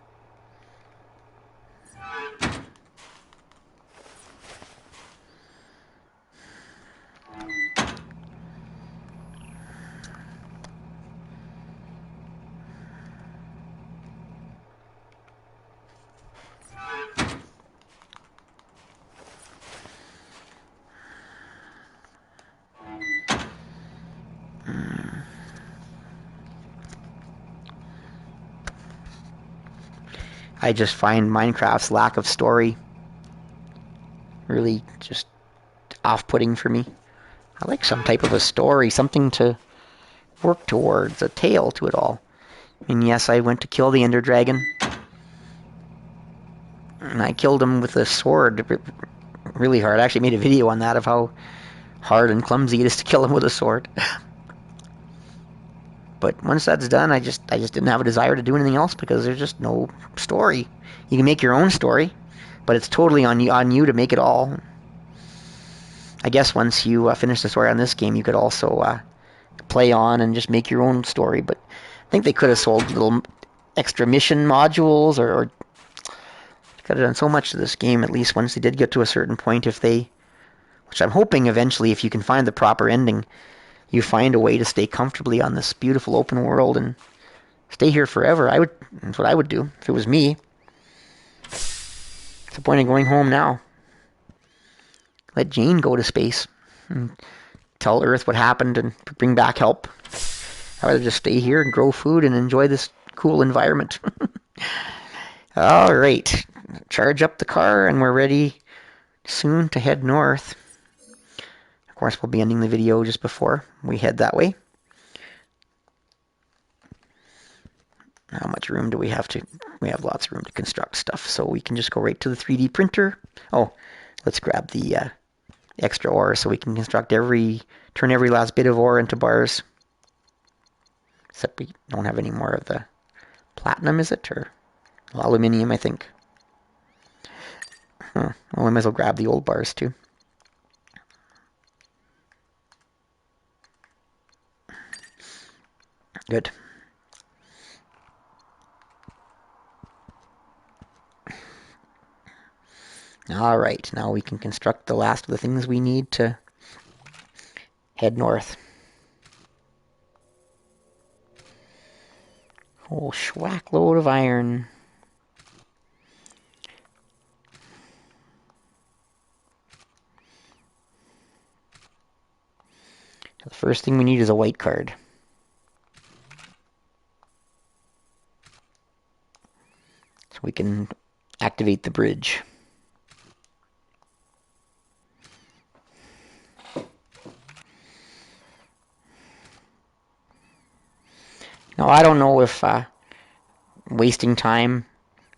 A: I just find Minecraft's lack of story really just off-putting for me. I like some type of a story, something to work towards, a tale to it all. And yes, I went to kill the Ender Dragon. And I killed him with a sword really hard. I actually made a video on that of how hard and clumsy it is to kill him with a sword. But once that's done, I just didn't have a desire to do anything else because there's just no story. You can make your own story, but it's totally on you to make it all. I guess once you finish the story on this game, you could also play on and just make your own story. But I think they could have sold little extra mission modules, or could have done so much to this game, at least once they did get to a certain point, which I'm hoping eventually, if you can find the proper ending, you find a way to stay comfortably on this beautiful open world and stay here forever. That's what I would do if it was me. What's the point of going home now? Let Jane go to space and tell Earth what happened and bring back help. I'd rather just stay here and grow food and enjoy this cool environment. All right, charge up the car and we're ready soon to head north. Of course, we'll be ending the video just before we head that way. How much room do we have to... We have lots of room to construct stuff, so we can just go right to the 3D printer. Oh, let's grab the extra ore so we can turn every last bit of ore into bars. Except we don't have any more of the platinum, is it? Or aluminium, I think. Well, we might as well grab the old bars too. Good. Alright, now we can construct the last of the things we need to head north. Whole schwack load of iron. The first thing we need is a white card. So we can activate the bridge. Now, I don't know if wasting time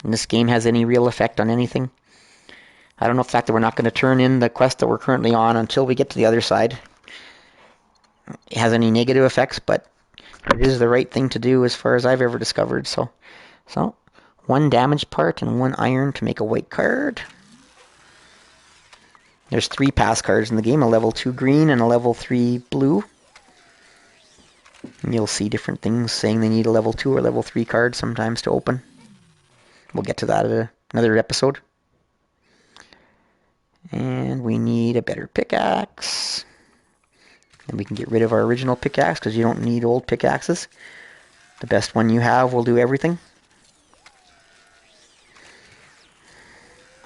A: in this game has any real effect on anything. I don't know if the fact that we're not going to turn in the quest that we're currently on until we get to the other side has any negative effects, but it is the right thing to do as far as I've ever discovered. So 1 damaged part and 1 iron to make a white card. There's 3 pass cards in the game, a level 2 green and a level 3 blue. And you'll see different things saying they need a level 2 or level 3 card sometimes to open. We'll get to that at another episode. And we need a better pickaxe. And we can get rid of our original pickaxe because you don't need old pickaxes. The best one you have will do everything.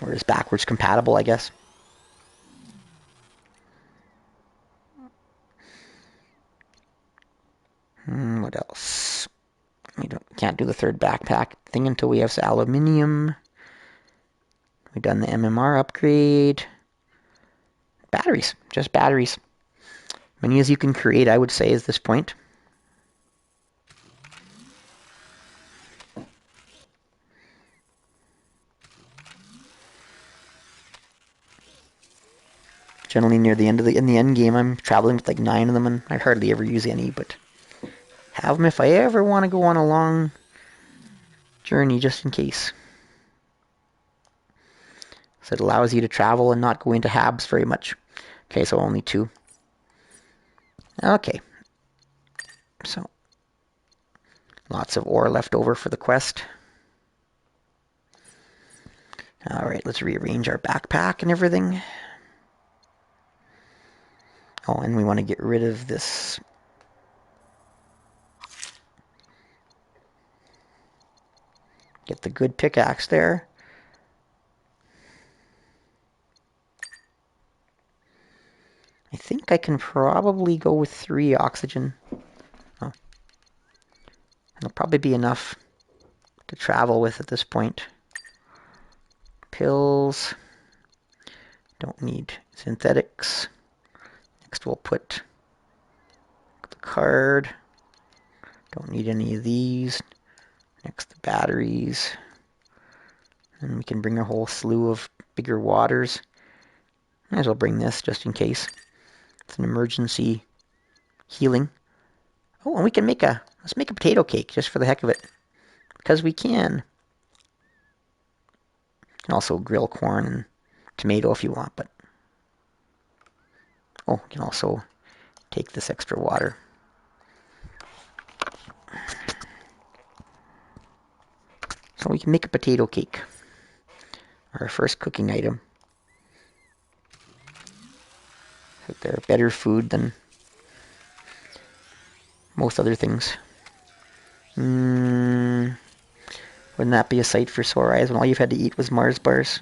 A: Or is backwards compatible, I guess. What else? We can't do the third backpack thing until we have aluminium. We've done the MMR upgrade. Batteries, just batteries. Many as you can create, I would say, at this point. Generally near the end of in the end game, I'm traveling with like 9 of them, and I hardly ever use any, but have them if I ever want to go on a long journey, just in case. So it allows you to travel and not go into habs very much. Okay, so only 2. Okay. So lots of ore left over for the quest. Alright, let's rearrange our backpack and everything. Oh, and we want to get rid of this. Get the good pickaxe there. I think I can probably go with 3 oxygen. Oh. It'll probably be enough to travel with at this point. Pills. Don't need synthetics. Next we'll put the card. Don't need any of these. Next the batteries. And we can bring a whole slew of bigger waters. Might as well bring this just in case. It's an emergency healing. Oh, and we can let's make a potato cake just for the heck of it. Because we can. You can also grill corn and tomato if you want, but you can also take this extra water. So we can make a potato cake. Our first cooking item. They're better food than most other things. Wouldn't that be a sight for sore eyes when all you've had to eat was Mars bars?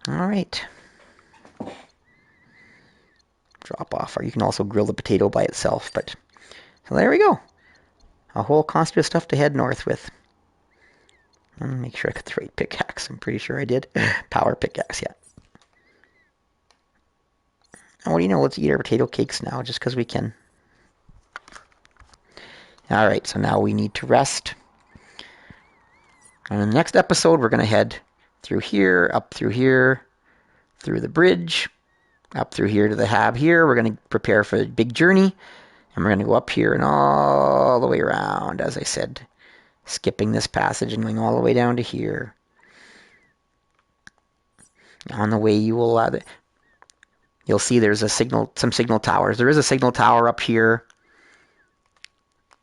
A: Alright. Drop off. Or you can also grill the potato by itself, but so there we go. A whole constitute of stuff to head north with. Make sure I got the right pickaxe. I'm pretty sure I did. Power pickaxe, yeah. And what do you know? Let's eat our potato cakes now, just because we can. Alright, so now we need to rest. And in the next episode, we're going to head through here, up through here, through the bridge, up through here to the hab here. We're going to prepare for the big journey. And we're going to go up here and all the way around, as I said. Skipping this passage and going all the way down to here. On the way, you'll see there's some signal towers. There is a signal tower up here,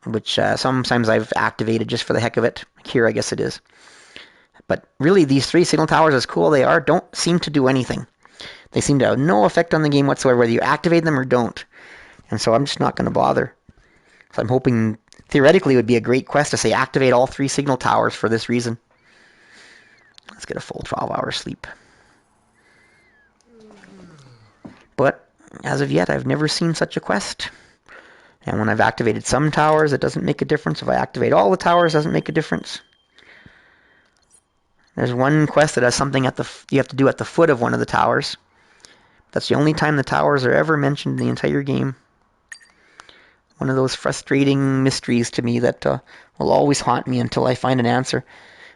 A: which sometimes I've activated just for the heck of it. Here, I guess it is. But really, these 3 signal towers, as cool they are, don't seem to do anything. They seem to have no effect on the game whatsoever, whether you activate them or don't. And so I'm just not going to bother. So I'm hoping, theoretically, it would be a great quest to say activate all 3 signal towers for this reason. Let's get a full 12 hours sleep. But as of yet, I've never seen such a quest. And when I've activated some towers, it doesn't make a difference. If I activate all the towers, it doesn't make a difference. There's one quest that has something you have to do at the foot of one of the towers. That's the only time the towers are ever mentioned in the entire game. One of those frustrating mysteries to me that will always haunt me until I find an answer.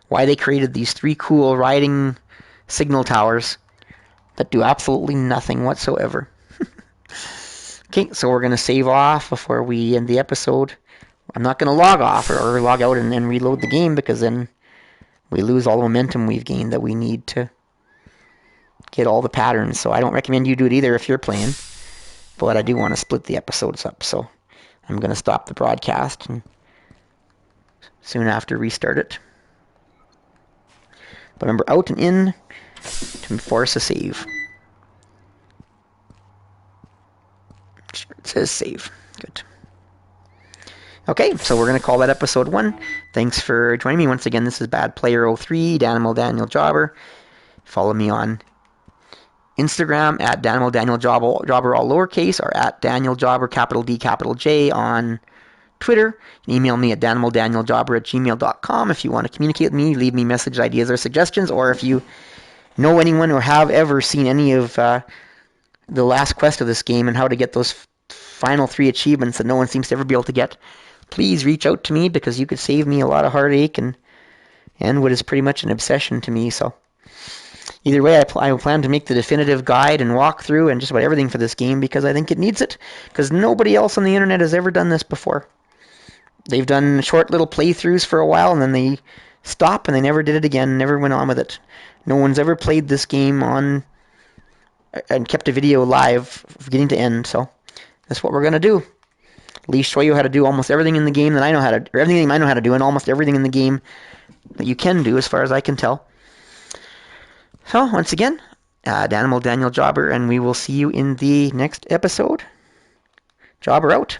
A: Why they created these 3 cool riding signal towers that do absolutely nothing whatsoever. Okay, so we're going to save off before we end the episode. I'm not going to log off or log out and then reload the game, because then we lose all the momentum we've gained that we need to get all the patterns. So I don't recommend you do it either if you're playing. But I do want to split the episodes up, so I'm going to stop the broadcast and soon after restart it. But remember, out and in to force a save. Sure, it says save. Good. Okay, so we're going to call that episode 1. Thanks for joining me once again. This is Bad Player 03, Danimal Daniel Jobber. Follow me on Instagram at Danimal Daniel Jobber, all lowercase, or at Daniel Jobber, capital D, capital J, on Twitter. You can email me at danimaldanieljobber@gmail.com if you want to communicate with me, leave me message ideas or suggestions, or if you know anyone or have ever seen any of the last quest of this game and how to get those final 3 achievements that no one seems to ever be able to get, please reach out to me, because you could save me a lot of heartache and what is pretty much an obsession to me. So either way, I plan to make the definitive guide and walkthrough and just about everything for this game, because I think it needs it, because nobody else on the internet has ever done this before. They've done short little playthroughs for a while, and then they stop and they never did it again, never went on with it. No one's ever played this game on and kept a video live from beginning to end, so that's what we're going to do. At least show you how to do almost everything in the game that I know how to, or everything I know how to do, and almost everything in the game that you can do, as far as I can tell. So, once again, Danimal Daniel Jobber, and we will see you in the next episode. Jobber out.